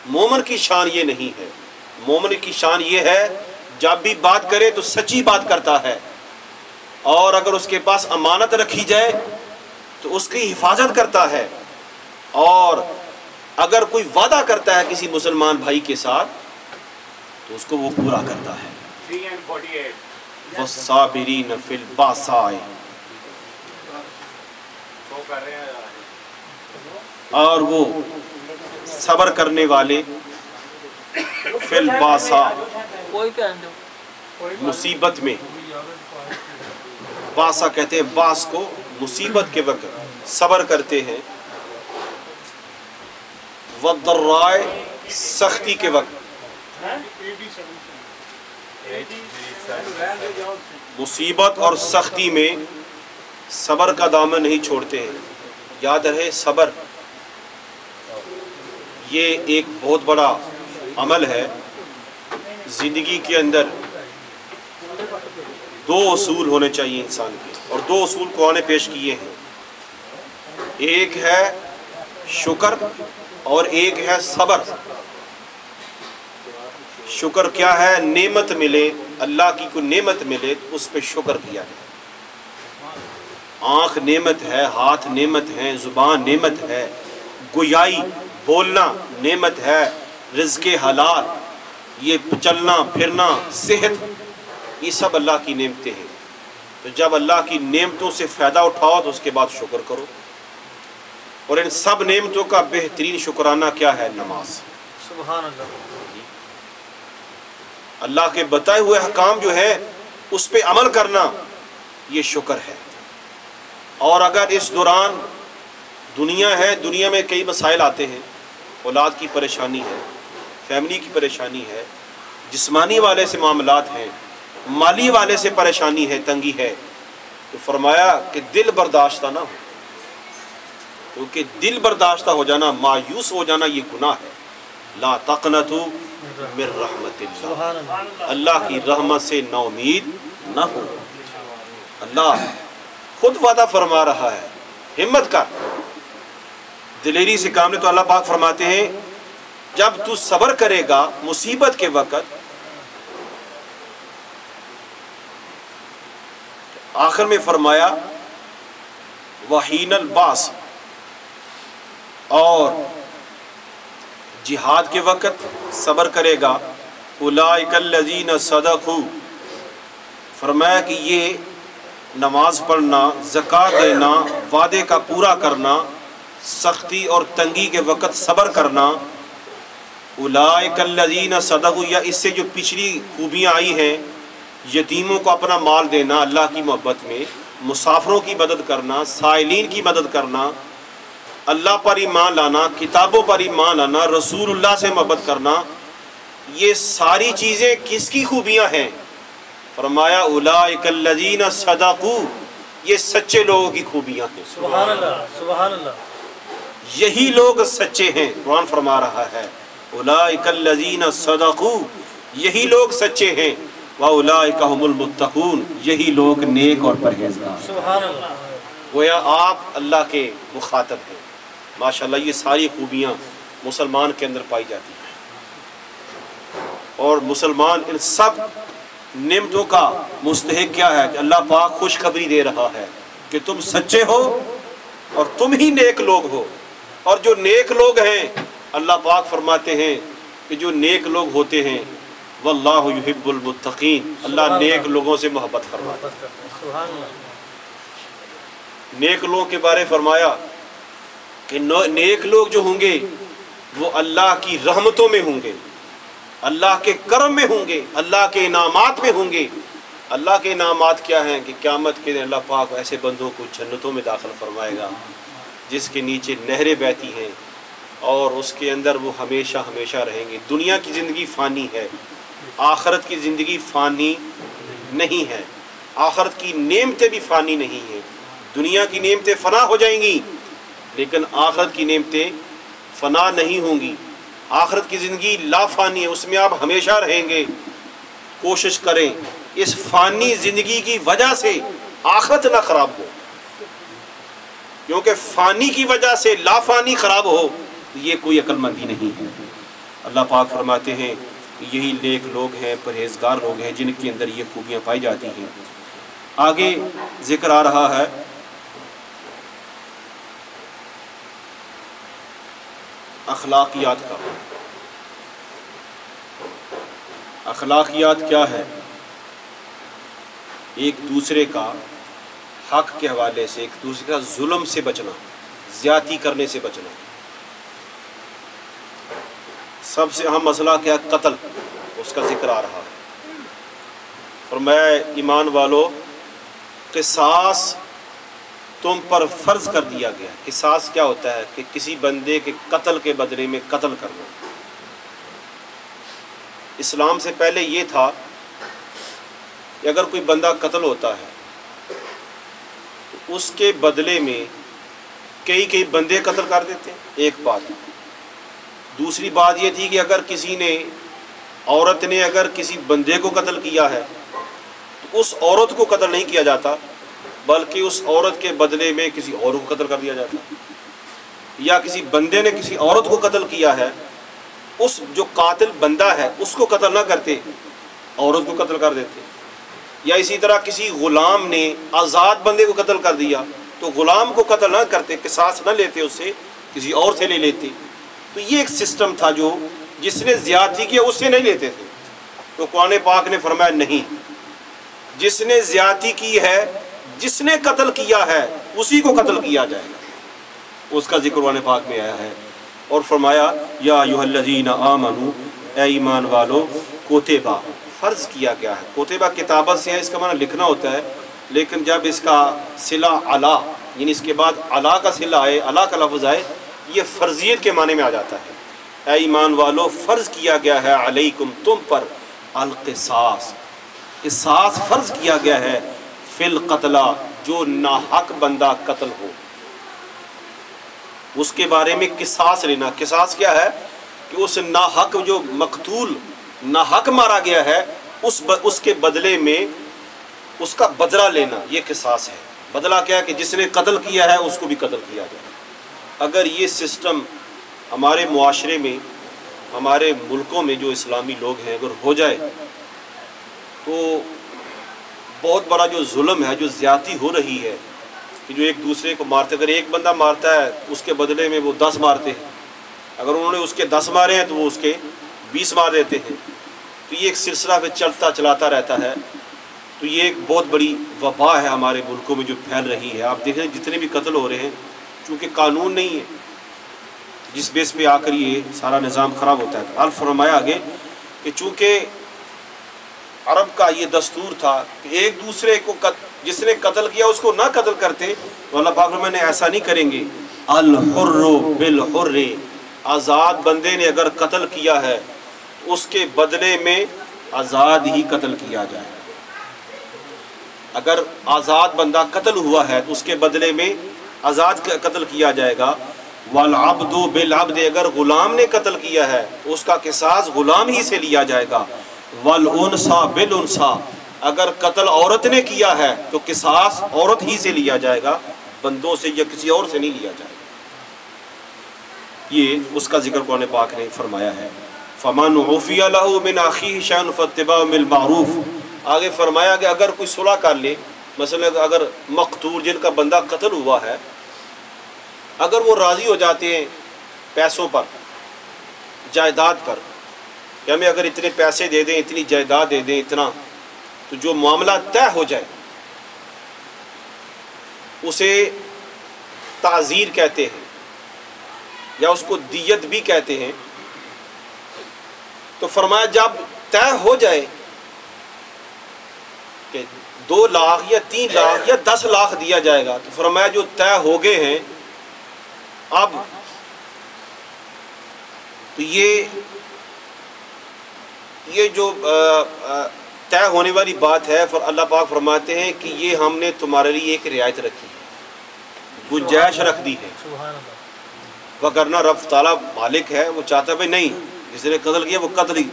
مومن کی شان یہ نہیں ہے، مومن کی شان یہ ہے جب بھی بات کرے تو سچی بات کرتا ہے، اور اگر اس کے پاس امانت رکھی جائے تو اس کی حفاظت کرتا ہے، اور اگر کوئی وعدہ کرتا ہے کسی مسلمان بھائی کے ساتھ تو اس کو وہ پورا کرتا ہے۔ 3 and 48 والصابرین فی الباساء، وہ کر رہے ہیں اور وہ صبر کرنے والے فی الباساء، کوئی کہن دو مصیبت میں، باسا کہتے ہیں باس کو، مصیبت کے وقت صبر کرتے ہیں، والضراء، سختی کے وقت، مصیبت اور سختی میں صبر کا دامن نہیں چھوڑتے ہیں۔ یاد رہے صبر یہ ایک بہت بڑا عمل ہے۔ زندگی کے اندر 2 اصول ہونے چاہیے انسان کے، اور 2 اصول قرآن نے پیش کیے ہیں، ایک ہے شکر اور ایک ہے صبر۔ شکر کیا ہے؟ نعمت ملے، اللہ کی کوئی نعمت ملے تو اس پہ شکر کیا جائے۔ آنکھ نعمت ہے، ہاتھ نعمت ہے، زبان نعمت ہے، گویائی بولنا نعمت ہے، رزق حلال، یہ چلنا پھرنا، صحت، یہ سب اللہ کی نعمتیں ہیں۔ تو جب اللہ کی نعمتوں سے فائدہ اٹھاؤ تو اس کے بعد شکر کرو، اور ان سب نعمتوں کا بہترین شکرانہ کیا ہے؟ نماز۔ سبحان اللہ۔ اللہ کے بتائے ہوئے احکام جو ہے اس پہ عمل کرنا یہ شکر ہے۔ اور اگر اس دوران دنیا ہے، دنیا میں کئی مسائل آتے ہیں، اولاد کی پریشانی ہے، فیملی کی پریشانی ہے، جسمانی والے سے معاملات ہیں، مالی والے سے پریشانی ہے، تنگی ہے، تو فرمایا کہ دل برداشتہ نہ ہو، کیونکہ دل برداشتہ ہو جانا، مایوس ہو جانا، یہ گناہ ہے۔ لا تقنطوا من رحمت اللہ، سبحان اللہ۔ اللہ کی رحمت سے نا امید نہ ہو۔ اللہ خود وعدہ فرما رہا ہے، ہمت کر، دلیری سے کام لے۔ تو اللہ پاک فرماتے ہیں جب تو صبر کرے گا مصیبت کے وقت، آخر میں فرمایا وحین الباس، اور جہاد کے وقت صبر کرے گا، اولئک الذین صدقوا، فرمایا کہ یہ نماز پڑھنا، زکوٰۃ دینا، وعدے کا پورا کرنا، سختی اور تنگی کے وقت صبر کرنا، اولئک الذین صدقوا، یا اس سے جو پچھلی خوبیاں آئی ہیں، یتیموں کو اپنا مال دینا اللہ کی محبت میں، مسافروں کی مدد کرنا، سائلین کی مدد کرنا، اللہ پر ایمان لانا، کتابوں پر ایمان لانا، رسول اللہ سے محبت کرنا، یہ ساری چیزیں کس کی خوبیاں ہیں؟ فرمایا اولئک الذین صدقوا، یہ سچے لوگوں کی خوبیاں ہیں۔ سبحان اللہ، سبحان اللہ۔ یہی لوگ سچے ہیں، قرآن فرما رہا ہے اولئک الذین صدقوا، یہی لوگ سچے ہیں، واولئک هم المتقون، یہی لوگ نیک اور پرہیزگار۔ سبحان اللہ۔ گویا آپ اللہ کے مخاطب ہیں۔ ماشاءاللہ یہ ساری خوبیاں مسلمان کے اندر پائی جاتی ہیں، اور مسلمان ان سب نعمتوں کا مستحق کیا ہے کہ اللہ پاک خوشخبری دے رہا ہے کہ تم سچے ہو اور تم ہی نیک لوگ ہو۔ اور جو نیک لوگ ہیں اللہ پاک فرماتے ہیں کہ جو نیک لوگ ہوتے ہیں واللہ یحب المتقین، اللہ نیک لوگوں سے محبت فرماتا ہے۔ سبحان اللہ۔ نیک لوگوں کے بارے فرمایا کہ نیک لوگ جو ہوں گے وہ اللہ کی رحمتوں میں ہوں گے، اللہ کے کرم میں ہوں گے، اللہ کے انعامات میں ہوں گے۔ اللہ کے انعامات کیا ہیں کہ قیامت کے دن اللہ پاک ایسے بندوں کو جنتوں میں داخل فرمائے گا جس کے نیچے نہریں بہتی ہیں، اور اس کے اندر وہ ہمیشہ ہمیشہ رہیں گے۔ دنیا کی زندگی فانی ہے، آخرت کی زندگی فانی نہیں ہے، آخرت کی نعمتیں بھی فانی نہیں ہیں۔ دنیا کی نعمتیں فنا ہو جائیں گی لیکن آخرت کی نعمتیں فنا نہیں ہوں گی۔ آخرت کی زندگی لا فانی ہے، اس میں آپ ہمیشہ رہیں گے۔ کوشش کریں اس فانی زندگی کی وجہ سے آخرت نہ خراب ہو، کیونکہ فانی کی وجہ سے لا فانی خراب ہو یہ کوئی عقل مندی نہیں ہے۔ اللہ پاک فرماتے ہیں یہی نیک لوگ ہیں، پرہیزگار لوگ ہیں جن کے اندر یہ خوبیاں پائی جاتی ہیں۔ آگے ذکر آ رہا ہے اخلاقیات کا۔ اخلاقیات کیا ہے؟ ایک دوسرے کا حق کے حوالے سے، ایک دوسرے کا ظلم سے بچنا، زیادتی کرنے سے بچنا۔ سب سے اہم مسئلہ کیا ہے؟ قتل، اس کا ذکر آ رہا ہے۔ فرمایا ایمان والو، قصاص تم پر فرض کر دیا گیا۔ قصاص کیا ہوتا ہے؟ کہ کسی بندے کے قتل کے بدلے میں قتل کرنا۔ اسلام سے پہلے یہ تھا کہ اگر کوئی بندہ قتل ہوتا ہے تو اس کے بدلے میں کئی بندے قتل کر دیتے ہیں، ایک بات۔ دوسری بات یہ تھی کہ اگر کسی نے، عورت نے اگر کسی بندے کو قتل کیا ہے تو اس عورت کو قتل نہیں کیا جاتا، بلکہ اس عورت کے بدلے میں کسی اور کو قتل کر دیا جاتا۔ یا کسی بندے نے کسی عورت کو قتل کیا ہے، اس جو قاتل بندہ ہے اس کو قتل نہ کرتے، عورت کو قتل کر دیتے۔ یا اسی طرح کسی غلام نے آزاد بندے کو قتل کر دیا تو غلام کو قتل نہ کرتے، قصاص نہ لیتے، اس سے کسی اور سے لے لیتے۔ تو یہ ایک سسٹم تھا جو جس نے زیادتی کیا اس سے نہیں لیتے تھے۔ تو قرآن پاک نے فرمایا نہیں، جس نے زیادتی کی ہے، جس نے قتل کیا ہے اسی کو قتل کیا جائے گا۔ اس کا ذکر قرآن پاک میں آیا ہے، اور فرمایا یا ایھا الذین آمنوا، اے ایمان والو، کوتبہ فرض کیا گیا ہے۔ کوتبہ کتابت سے ہے، اس کا معنی لکھنا ہوتا ہے، لیکن جب اس کا صلہ علی، یعنی اس کے بعد علی کا صلہ آئے، علی کا لفظ آئے، یہ فرضیت کے معنی میں آ جاتا ہے۔ اے ایمان والو، فرض کیا گیا ہے علیکم، تم پر، القصاص، قصاص فرض کیا گیا ہے، فی القتلى، جو ناحق بندہ قتل ہو اس کے بارے میں قصاص لینا۔ قصاص کیا ہے؟ کہ اس ناحق، جو مقتول ناحق مارا گیا ہے، اس کے بدلے میں اس کا بدلہ لینا، یہ قصاص ہے۔ بدلہ کیا ہے؟ کہ جس نے قتل کیا ہے اس کو بھی قتل کیا جائے۔ اگر یہ سسٹم ہمارے معاشرے میں، ہمارے ملکوں میں جو اسلامی لوگ ہیں اگر ہو جائے تو بہت بڑا جو ظلم ہے، جو زیادتی ہو رہی ہے، کہ جو ایک دوسرے کو مارتے، اگر ایک بندہ مارتا ہے اس کے بدلے میں وہ 10 مارتے ہیں، اگر انہوں نے اس کے 10 مارے ہیں تو وہ اس کے 20 مار دیتے ہیں۔ تو یہ ایک سلسلہ پہ چلاتا رہتا ہے۔ تو یہ ایک بہت بڑی وبا ہے ہمارے ملکوں میں جو پھیل رہی ہے۔ آپ دیکھیں جتنے بھی قتل ہو رہے ہیں، چونکہ قانون نہیں ہے، جس بیس پہ آ کر یہ سارا نظام خراب ہوتا ہے۔ تو فرمایا آگے کہ چونکہ عرب کا یہ دستور تھا کہ ایک دوسرے کو جس نے قتل کیا اس کو نہ قتل کرتے، تو اللہ پاک فرمانے ایسا نہیں کریں گے۔ الحر بالحر، آزاد بندے نے اگر قتل کیا ہے اس کے بدلے میں آزاد ہی قتل کیا جائے۔ اگر آزاد بندہ قتل ہوا ہے تو اس کے بدلے میں آزاد قتل کیا جائے گا۔ والعبد بالعبد، اگر غلام نے قتل کیا ہے تو اس کا قصاص غلام ہی سے لیا جائے گا۔ والانثى بالانثى، اگر قتل عورت نے کیا ہے تو قصاص عورت ہی سے لیا جائے گا، بندوں سے یا کسی اور سے نہیں لیا جائے گا۔ یہ اس کا ذکر قرآن پاک نے فرمایا ہے۔ فمن عفی لہ من اخیہ شیء فاتباع بالمعروف، آگے فرمایا کہ اگر کوئی صلح کر لے، مثلا اگر مقتول جن کا بندہ قتل ہوا ہے، اگر وہ راضی ہو جاتے ہیں پیسوں پر، جائیداد پر، کہ ہمیں اگر اتنے پیسے دے دیں، اتنی جائیداد دے دیں، اتنا، تو جو معاملہ طے ہو جائے اسے تعزیر کہتے ہیں یا اس کو دیت بھی کہتے ہیں۔ تو فرمایا جب طے ہو جائے کہ 2 لاکھ یا 3 لاکھ یا 10 لاکھ دیا جائے گا، تو فرمایا جو طے ہو گئے ہیں اب تو یہ جو طے ہونے والی بات ہے، اللہ پاک فرماتے ہیں کہ یہ ہم نے تمہارے لیے ایک رعایت رکھی ہے، گنجائش رکھ دی ہے، سبحان اللہ۔ وگرنہ رب تعالیٰ مالک ہے، وہ چاہتا ہے نہیں جس نے قتل کیا وہ قتل ہی۔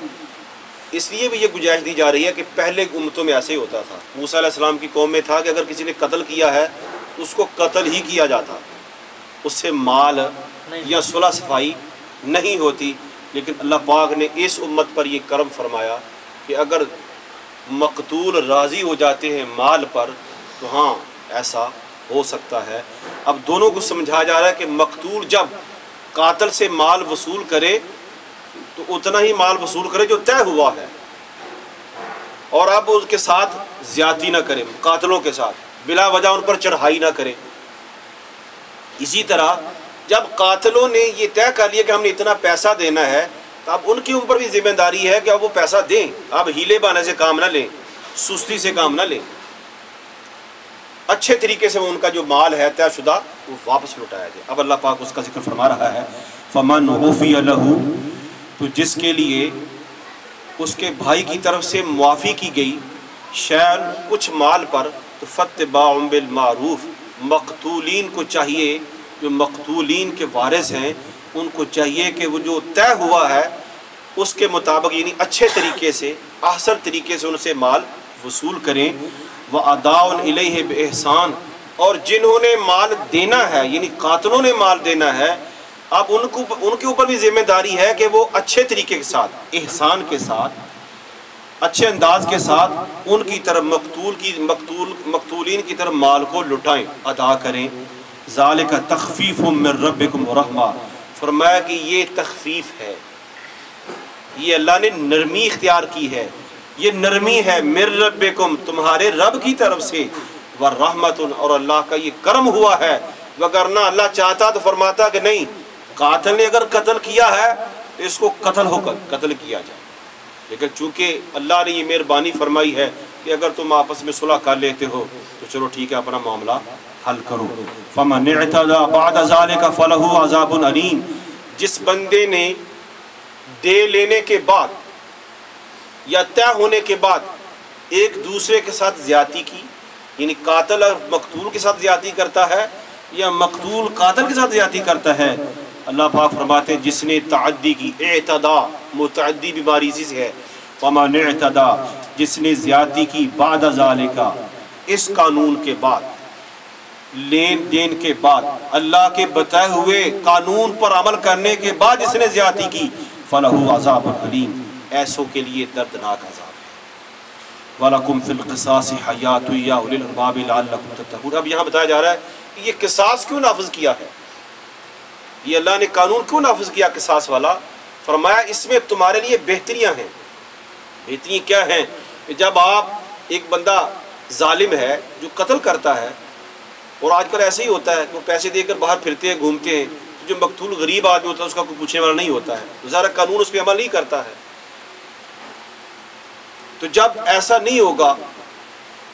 اس لیے بھی یہ گنجائش دی جا رہی ہے کہ پہلے امتوں میں ایسے ہی ہوتا تھا۔ موسیٰ علیہ السلام کی قوم میں تھا کہ اگر کسی نے قتل کیا ہے اس کو قتل ہی کیا جاتا، اس سے مال یا صلح صفائی نہیں ہوتی، لیکن اللہ پاک نے اس امت پر یہ کرم فرمایا کہ اگر مقتول راضی ہو جاتے ہیں مال پر تو ہاں ایسا ہو سکتا ہے۔ اب دونوں کو سمجھایا جا رہا ہے کہ مقتول جب قاتل سے مال وصول کرے تو اتنا ہی مال وصول کرے جو طے ہوا ہے، اور اب اس کے ساتھ زیادتی نہ کرے، قاتلوں کے ساتھ بلا وجہ ان پر چڑھائی نہ کرے۔ اسی طرح جب قاتلوں نے یہ طے کر لیا کہ ہم نے اتنا پیسہ دینا ہے تو اب ان کے اوپر بھی ذمہ داری ہے کہ اب وہ پیسہ دیں، اب ہیلے بہانے سے کام نہ لیں، سستی سے کام نہ لیں، اچھے طریقے سے ان کا جو مال ہے طے شدہ وہ واپس لوٹایا جائے۔ اب اللہ پاک اس کا ذکر فرما رہا ہے فَمَنْ عُفِيَ لَهُ، تو جس کے لیے اس کے بھائی کی طرف سے معافی کی گئی شیئن کچھ مال پر، تو فَاتِّبَاعٌ بِالْمَعْرُوفِ، مقتولین کو چاہیے، جو مقتولین کے وارث ہیں ان کو چاہیے کہ وہ جو طے ہوا ہے اس کے مطابق یعنی اچھے طریقے سے احسن طریقے سے ان سے مال وصول کریں۔ وَأَدَاءٌ إِلَيْهِ بِإِحْسَان، اور جنہوں نے مال دینا ہے یعنی قاتلوں نے مال دینا ہے، اب ان کے اوپر بھی ذمہ داری ہے کہ وہ اچھے طریقے کے ساتھ، احسان کے ساتھ، اچھے انداز کے ساتھ ان کی طرف مقتولین کی طرف مال کو لٹائیں، ادا کریں۔ ذالک تخفیف من ربکم ورحمہ، فرمایا کہ یہ تخفیف ہے، یہ اللہ نے نرمی اختیار کی ہے، یہ نرمی ہے من ربکم، تمہارے رب کی طرف سے، ورحمۃ، اور اللہ کا یہ کرم ہوا ہے، وگرنہ اللہ چاہتا تو فرماتا کہ نہیں، قاتل نے اگر قتل کیا ہے تو اس کو قتل کیا جائے، لیکن چونکہ اللہ نے یہ مہربانی فرمائی ہے کہ اگر تم آپس میں صلح کر لیتے ہو تو چلو ٹھیک ہے اپنا معاملہ حل کرو۔ فَمَنِ اعْتَدَىٰ بَعْدَ ذَلِكَ فَلَهُ عَذَابٌ أَلِيمٌ، جس بندے نے دے لینے کے بعد یا طے ہونے کے بعد ایک دوسرے کے ساتھ زیادتی کی، یعنی قاتل اور مقتول کے ساتھ زیادتی کرتا ہے یا مقتول قاتل کے ساتھ زیادتی کرتا ہے، اللہ پاک فرماتے ہیں جس نے تعدی کی، اعتدا متعدی بیماری سے ہے، فَمَنِ اعْتَدَىٰ، جس نے زیادتی کی، بعد ذالکا، اس قانون کے بعد، لین دین کے بعد، اللہ کے بتائے ہوئے قانون پر عمل کرنے کے بعد جس نے زیادتی کی، فَلَهُ عَذَابٌ أَلِيمٌ، ایسوں کے لیے دردناک عذاب ہے۔ وَلَكُمْ فِي الْقِصَاصِ حَيَاةٌ يَا أُولِي الْأَلْبَابِ لَعَلَّكُمْ تَتَّقُونَ۔ اب یہاں بتایا جا رہا ہے کہ یہ قصاص کیوں نافذ کیا ہے، یہ اللہ نے قانون کیوں نافذ کیا قصاص والا؟ فرمایا اس میں تمہارے لیے بہتریاں ہیں۔ بہتریاں کیا ہیں؟ کہ جب آپ ایک بندہ ظالم ہے جو قتل کرتا ہے، اور آج کل ایسے ہی ہوتا ہے کہ وہ پیسے دے کر باہر پھرتے ہیں گھومتے ہیں، تو جو مقتول غریب آدمی ہوتا ہے اس کا کوئی پوچھنے والا نہیں ہوتا ہے، ظاہر قانون اس پہ عمل نہیں کرتا ہے۔ تو جب ایسا نہیں ہوگا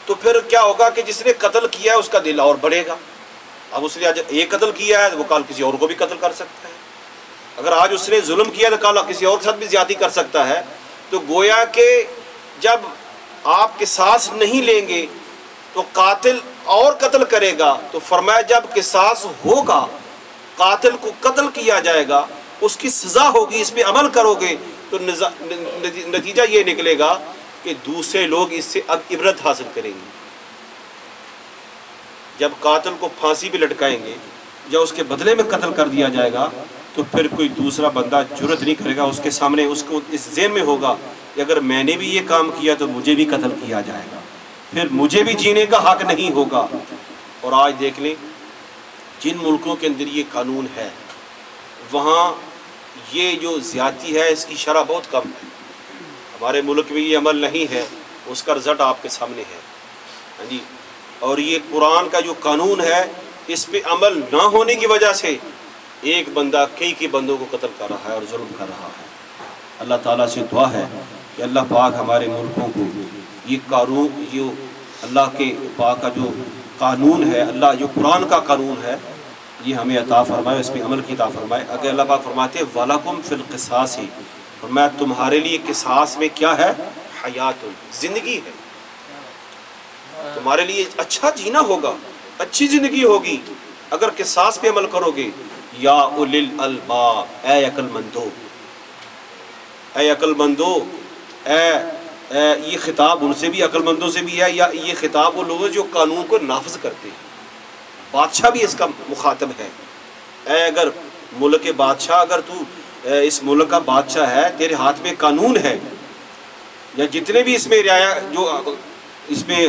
تو پھر کیا ہوگا کہ جس نے قتل کیا ہے اس کا دل اور بڑھے گا، اب اس نے آج ایک قتل کیا ہے تو وہ کل کسی اور کو بھی قتل کر سکتا ہے، اگر آج اس نے ظلم کیا تو کل کسی اور کے ساتھ بھی زیادتی کر سکتا ہے۔ تو گویا کہ جب آپ قصاص نہیں لیں گے تو قاتل اور قتل کرے گا، تو فرمایا جب قصاص ہوگا، قاتل کو قتل کیا جائے گا، اس کی سزا ہوگی، اس پہ عمل کرو گے تو نتیجہ یہ نکلے گا کہ دوسرے لوگ اس سے اب عبرت حاصل کریں گے۔ جب قاتل کو پھانسی پہ لٹکائیں گے یا اس کے بدلے میں قتل کر دیا جائے گا تو پھر کوئی دوسرا بندہ جرأت نہیں کرے گا، اس کے سامنے اس کو اس ذہن میں ہوگا کہ اگر میں نے بھی یہ کام کیا تو مجھے بھی قتل کیا جائے گا، پھر مجھے بھی جینے کا حق نہیں ہوگا۔ اور آج دیکھ لیں جن ملکوں کے اندر یہ قانون ہے وہاں یہ جو زیادتی ہے اس کی شرح بہت کم ہے، ہمارے ملک میں یہ عمل نہیں ہے، اس کا رزلٹ آپ کے سامنے ہے، ہاں جی۔ اور یہ قرآن کا جو قانون ہے اس پہ عمل نہ ہونے کی وجہ سے ایک بندہ کئی بندوں کو قتل کر رہا ہے اور ظلم کر رہا ہے۔ اللہ تعالیٰ سے دعا ہے کہ اللہ پاک ہمارے ملکوں کو یہ قانون، جو اللہ کے پاک کا جو قانون ہے، اللہ جو قرآن کا قانون ہے، یہ ہمیں عطا فرمائے، اس پہ عمل کی عطا فرمائے۔ اگر اللہ پاک فرماتے ہیں وَلَكُمْ فِي الْقِصَاصِ، فرمایا تمہارے لیے قصاص میں کیا ہے؟ حیات، زندگی ہے، تمہارے لیے اچھا جینا ہوگا، اچھی زندگی ہوگی اگر قصاص پہ عمل کرو گے۔ یا اولی الالباب، اے عقل مندو، اے عقل مندو، یہ خطاب ان سے بھی، عقل مندوں سے بھی ہے، یا یہ خطاب وہ لوگ جو قانون کو نافذ کرتے ہیں، بادشاہ بھی اس کا مخاطب ہے۔ اے اگر ملک بادشاہ، اگر تو اس ملک کا بادشاہ ہے، تیرے ہاتھ میں قانون ہے، یا جتنے بھی اس میں رعایا جو اس میں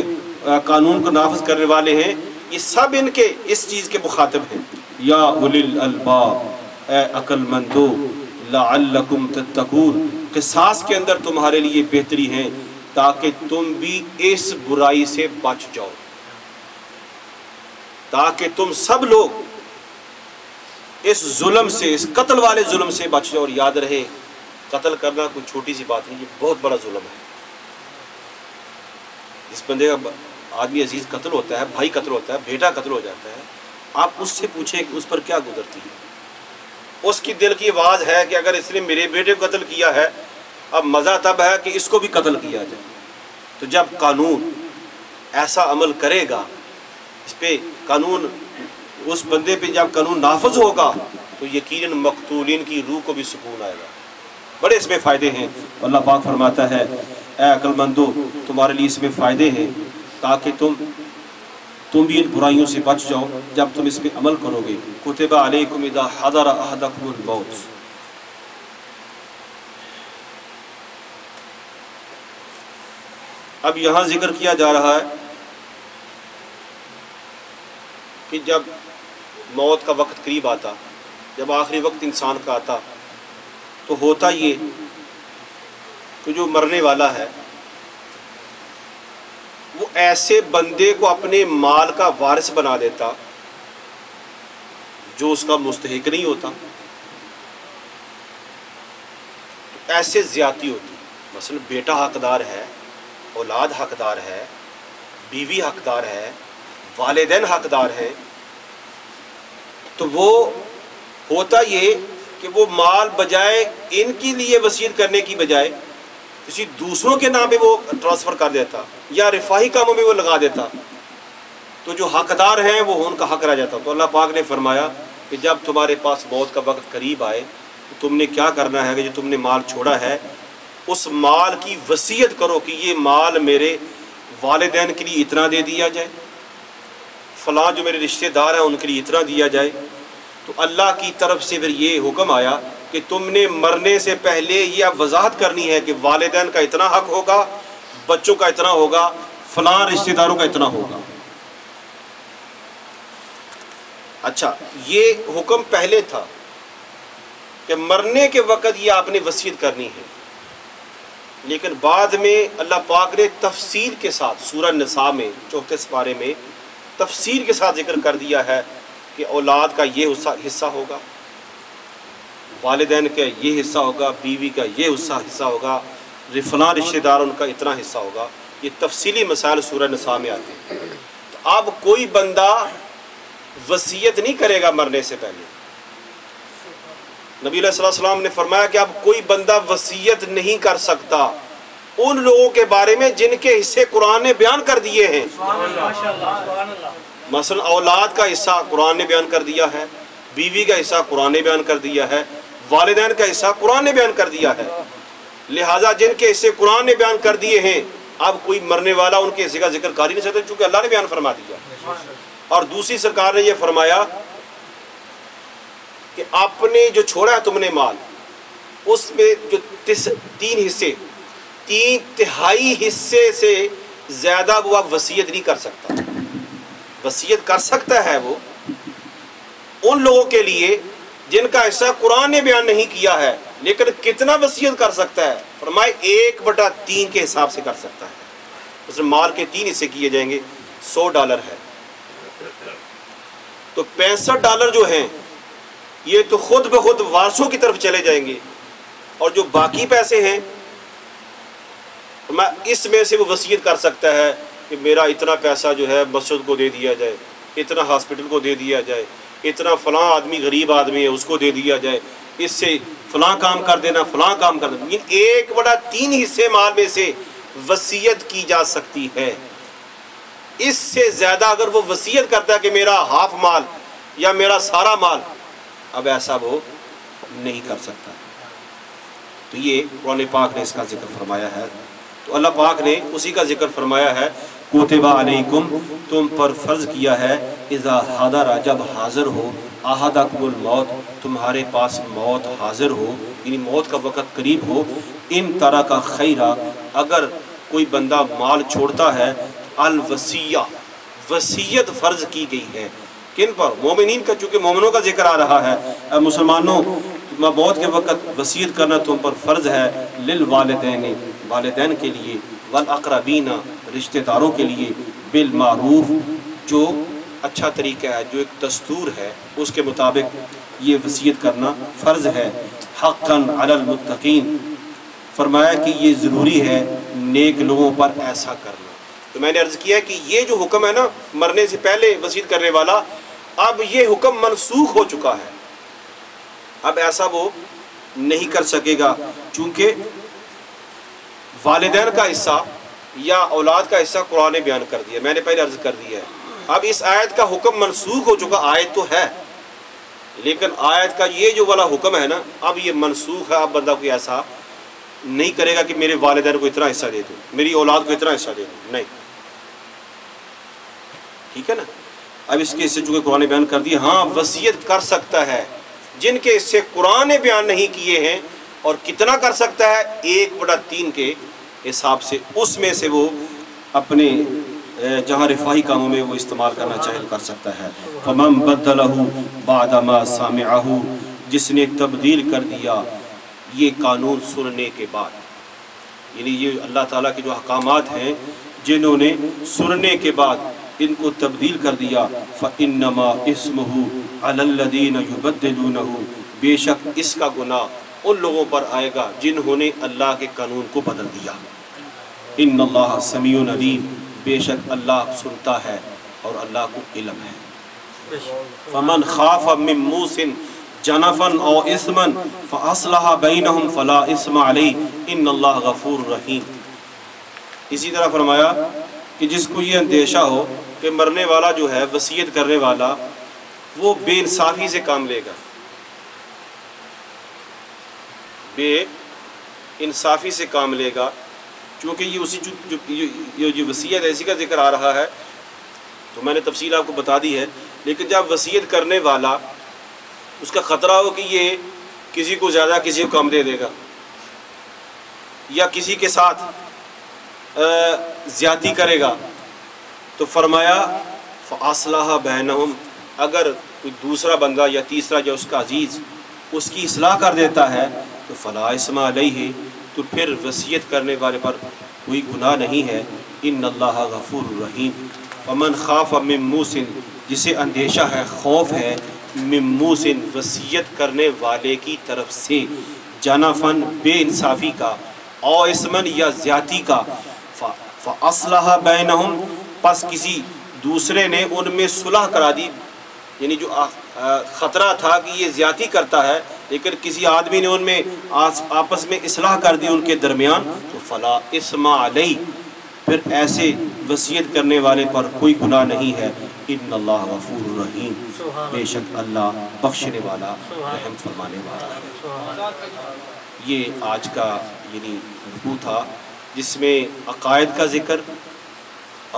قانون کو نافذ کرنے والے ہیں، یہ سب ان کے اس چیز کے مخاطب ہیں۔ یا اولی الالباب، اے عقل مندو، لعلکم تتقون، قصاص کے اندر تمہارے لیے بہتری ہے تاکہ تم بھی اس برائی سے بچ جاؤ، تاکہ تم سب لوگ اس ظلم سے، اس قتل والے ظلم سے بچ جاؤ۔ اور یاد رہے، قتل کرنا کوئی چھوٹی سی بات نہیں، یہ بہت بڑا ظلم ہے۔ اس بندے کا آدمی عزیز قتل ہوتا ہے، بھائی قتل ہوتا ہے، بیٹا قتل ہو جاتا ہے، آپ اس سے پوچھیں کہ اس پر کیا گزرتی ہے۔ اس کی دل کی آواز ہے کہ اگر اس نے میرے بیٹے کو قتل کیا ہے، اب مزہ تب ہے کہ اس کو بھی قتل کیا جائے۔ تو جب قانون ایسا عمل کرے گا، اس پہ قانون، اس بندے پہ جب قانون نافذ ہوگا تو یقیناً مقتولین کی روح کو بھی سکون آئے گا۔ بڑے اس میں فائدے ہیں۔ اللہ پاک فرماتا ہے، اے عقل مندو، تمہارے لیے اس میں فائدے ہیں تاکہ تم بھی ان برائیوں سے بچ جاؤ جب تم اس پہ عمل کرو گے۔ کتب علیکم اذا حضر احدکم الموت۔ اب یہاں ذکر کیا جا رہا ہے کہ جب موت کا وقت قریب آتا، جب آخری وقت انسان کا آتا، تو ہوتا یہ کہ جو مرنے والا ہے وہ ایسے بندے کو اپنے مال کا وارث بنا دیتا جو اس کا مستحق نہیں ہوتا۔ ایسے زیادتی ہوتی، مثلا بیٹا حقدار ہے، اولاد حقدار ہے، بیوی حقدار ہے، والدین حقدار ہیں، تو وہ ہوتا یہ کہ وہ مال بجائے ان کے لیے وصیت کرنے کی بجائے کسی دوسروں کے نام پہ وہ ٹرانسفر کر دیتا یا رفاہی کاموں میں وہ لگا دیتا، تو جو حقدار ہیں وہ ان کا حق رہ جاتا۔ تو اللہ پاک نے فرمایا کہ جب تمہارے پاس موت کا وقت قریب آئے تو تم نے کیا کرنا ہے کہ جو تم نے مال چھوڑا ہے اس مال کی وصیت کرو کہ یہ مال میرے والدین کے لیے اتنا دے دیا جائے، فلاں جو میرے رشتہ دار ہیں ان کے لیے اتنا دیا جائے۔ تو اللہ کی طرف سے پھر یہ حکم آیا کہ تم نے مرنے سے پہلے یہ وضاحت کرنی ہے کہ والدین کا اتنا حق ہوگا، بچوں کا اتنا ہوگا، فلاں رشتہ داروں کا اتنا ہوگا۔ اچھا، یہ حکم پہلے تھا کہ مرنے کے وقت یہ آپ نے وصیت کرنی ہے، لیکن بعد میں اللہ پاک نے تفصیل کے ساتھ سورہ نساء میں 34 سپارے میں تفصیل کے ساتھ ذکر کر دیا ہے کہ اولاد کا یہ حصہ ہوگا، والدین کا یہ حصہ ہوگا، بیوی کا یہ حصہ ہوگا، فلاں رشتہ دار ان کا اتنا حصہ ہوگا۔ یہ تفصیلی مسائل سورہ نساء میں آتے ہیں۔ تو اب کوئی بندہ وصیت نہیں کرے گا مرنے سے پہلے۔ نبی علیہ السلام نے فرمایا کہ اب کوئی بندہ وصیت نہیں کر سکتا ان لوگوں کے بارے میں جن کے حصے قرآن نے بیان کر دیے ہیں۔ مثلا اولاد کا حصہ قرآن نے بیان کر دیا ہے، بیوی کا حصہ قرآن نے بیان کر دیا ہے، والدین کا حصہ قرآن نے بیان کر دیا ہے۔ لہٰذا جن کے حصے قرآن نے بیان کر دیے ہیں، اب کوئی مرنے والا ان کے حصے کا ذکر کر ہی نہیں سکتا، چونکہ اللہ نے بیان فرما دیا۔ اور دوسری سرکار نے یہ فرمایا کہ آپ نے جو چھوڑا ہے تم نے مال، اس میں جو 3 حصے، 3/3 حصے سے زیادہ وہ آپ وصیت نہیں کر سکتا۔ وصیت کر سکتا ہے وہ ان لوگوں کے لیے جن کا حصہ قرآن نے بیان نہیں کیا ہے، لیکن کتنا وصیت کر سکتا ہے؟ فرمائے 1/3 کے حساب سے کر سکتا ہے۔ اس میں مال کے 3 حصے کیے جائیں گے، $100 ہے، تو $65 جو ہیں یہ تو خود بخود وارثوں کی طرف چلے جائیں گے، اور جو باقی پیسے ہیں اس میں سے وہ وصیت کر سکتا ہے کہ میرا اتنا پیسہ جو ہے مسجد کو دے دیا جائے، اتنا ہاسپٹل کو دے دیا جائے، اتنا فلاں آدمی غریب آدمی ہے اس کو دے دیا جائے، اس سے فلاں کام کر دینا، فلاں کام کر دینا۔ 1/3 حصے مال میں سے وصیت کی جا سکتی ہے۔ اس سے زیادہ اگر وہ وصیت کرتا ہے کہ میرا ہاف مال یا میرا سارا مال، اب ایسا وہ نہیں کر سکتا۔ تو یہ قرآن پاک نے اس کا ذکر فرمایا ہے۔ تو اللہ پاک نے اسی کا ذکر فرمایا ہے، کتب علیکم، تم پر فرض کیا ہے، اذا حضر، جب حاضر ہو، احدکم الموت، تمہارے پاس موت حاضر ہو، یعنی موت کا وقت قریب ہو، ان طرح کا خیرہ، اگر کوئی بندہ مال چھوڑتا ہے، الوصیہ، وصیت فرض کی گئی ہے کن پر؟ مومنین کا، چونکہ مومنوں کا ذکر آ رہا ہے، اے مسلمانوں موت کے وقت وصیت کرنا تم پر فرض ہے، للوالدین، والدین کے لیے، والاقربین، رشتہ داروں کے لیے، بالمعروف، جو اچھا طریقہ ہے، جو ایک دستور ہے اس کے مطابق یہ وصیت کرنا فرض ہے، حقا علی المتقین، فرمایا کہ یہ ضروری ہے نیک لوگوں پر ایسا کرنا۔ تو میں نے عرض کیا کہ یہ جو حکم ہے نا مرنے سے پہلے وصیت کرنے والا، اب یہ حکم منسوخ ہو چکا ہے، اب ایسا وہ نہیں کر سکے گا، چونکہ والدین کا حصہ یا اولاد کا حصہ قرآن نے بیان کر دیا، میں نے پہلے عرض کر دیا ہے۔ اب اس آیت کا حکم منسوخ ہو چکا، آیت تو ہے لیکن آیت کا یہ جو والا حکم ہے نا اب یہ منسوخ ہے، اب بندہ کوئی ایسا نہیں کرے گا کہ میرے والدین کو اتنا حصہ دے دوں، میری اولاد کو اتنا حصہ دے دوں، نہیں، ٹھیک ہے نا۔ اب اس کے حصے چونکہ قرآن نے بیان کر دیا، ہاں وصیت کر سکتا ہے جن کے حصے قرآن نے بیان نہیں کیے ہیں، اور کتنا کر سکتا ہے؟ 1/3 کے حساب سے، اس میں سے وہ اپنے جہاں رفاہی کاموں میں وہ استعمال کرنا چاہے کر سکتا ہے۔ فَمَن بَدَّلَهُ بَعْدَ مَا سَمِعَهُ، جس نے تبدیل کر دیا یہ قانون سننے کے بعد، یعنی یہ اللہ تعالیٰ کے جو احکامات ہیں جنہوں نے سننے کے بعد ان کو تبدیل کر دیا، فَإِنَّمَا إِثْمُهُ عَلَى الَّذِينَ يُبَدِّلُونَهُ، بے شک اس کا گناہ ان لوگوں پر آئے گا جنہوں نے اللہ کے قانون کو بدل دیا۔ ان اللہ سمیع علیم، بے شک اللہ سنتا ہے اور اللہ کو علم ہے۔ فمن خاف من موص جنفا او اثما فاصلح بینہم فلا اثم علیہ ان اللہ غفور رحیم۔ اسی طرح فرمایا کہ جس کو یہ اندیشہ ہو کہ مرنے والا جو ہے وصیت کرنے والا وہ بے انصافی سے کام لے گا، بے انصافی سے کام لے گا، چونکہ یہ اسی جو وصیت ایسی کا ذکر آ رہا ہے تو میں نے تفصیل آپ کو بتا دی ہے، لیکن جب وصیت کرنے والا اس کا خطرہ ہو کہ یہ کسی کو زیادہ کسی کو کم دے دے گا یا کسی کے ساتھ زیادتی کرے گا، تو فرمایا فاصلح بینہم، اگر کوئی دوسرا بندہ یا تیسرا یا اس کا عزیز اس کی اصلاح کر دیتا ہے تو فلا اثم علیہ، تو پھر وصیت کرنے والے پر کوئی گناہ نہیں ہے، ان اللہ غفور رحیم۔ ومن خاف من موص، جسے اندیشہ ہے، خوف ہے، من موص، وصیت کرنے والے کی طرف سے، جنفن، بے انصافی کا، او اسمن، یا زیادتی کا، فاصلح بینہم، پس کسی دوسرے نے ان میں صلح کرا دی، یعنی جو خطرہ تھا کہ یہ زیادتی کرتا ہے لیکن کسی آدمی نے ان میں آپس میں اصلاح کر دی ان کے درمیان، تو فلا اثم علیہ، پھر ایسے وصیت کرنے والے پر کوئی گناہ نہیں ہے، ان اللہ غفور رحیم، بے شک اللہ بخشنے والا رحم فرمانے والا ہے۔ یہ آج کا یعنی رکوع تھا جس میں عقائد کا ذکر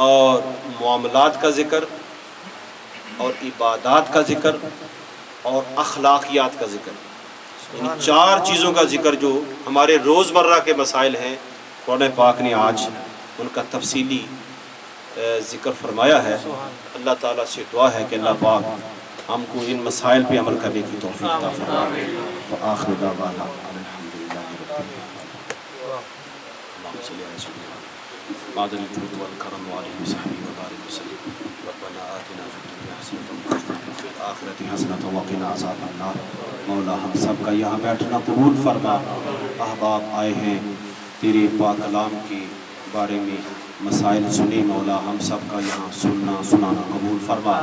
اور معاملات کا ذکر اور عبادات کا ذکر اور اخلاقیات کا ذکر، یعنی 4 چیزوں کا ذکر جو ہمارے روزمرہ کے مسائل ہیں، قرآن پاک نے آج ان کا تفصیلی ذکر فرمایا ہے۔ اللہ تعالیٰ سے دعا ہے کہ اللہ پاک ہم کو ان مسائل پہ عمل کرنے کی توفیق عطا فرمائے۔ وآخر دعوانا الحمدللہ رب العالمین۔ اللہم صلی علی سیدنا بعد الجود والکرم وعلیہ وصحبہ وبارک وسلم۔ ربنا آتنا فی الدنیا حسنۃ وفی الآخرۃ حسنۃ وقنا عذاب النار۔ مولا ہم سب کا یہاں بیٹھنا قبول فرما، احباب آئے ہیں تیرے پاک کلام کے بارے میں مسائل سنے، مولا ہم سب کا یہاں سننا سنانا قبول فرما۔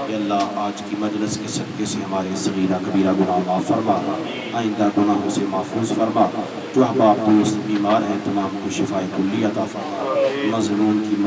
یا اللہ آج کی مجلس کے صدقے سے ہمارے صغیرہ کبیرہ گناہ معاف فرما، آئندہ گناہوں سے محفوظ فرما۔ جو احباب دوست بیمار ہیں تمام کو شفائے کلی عطا فرما، مظلوم کی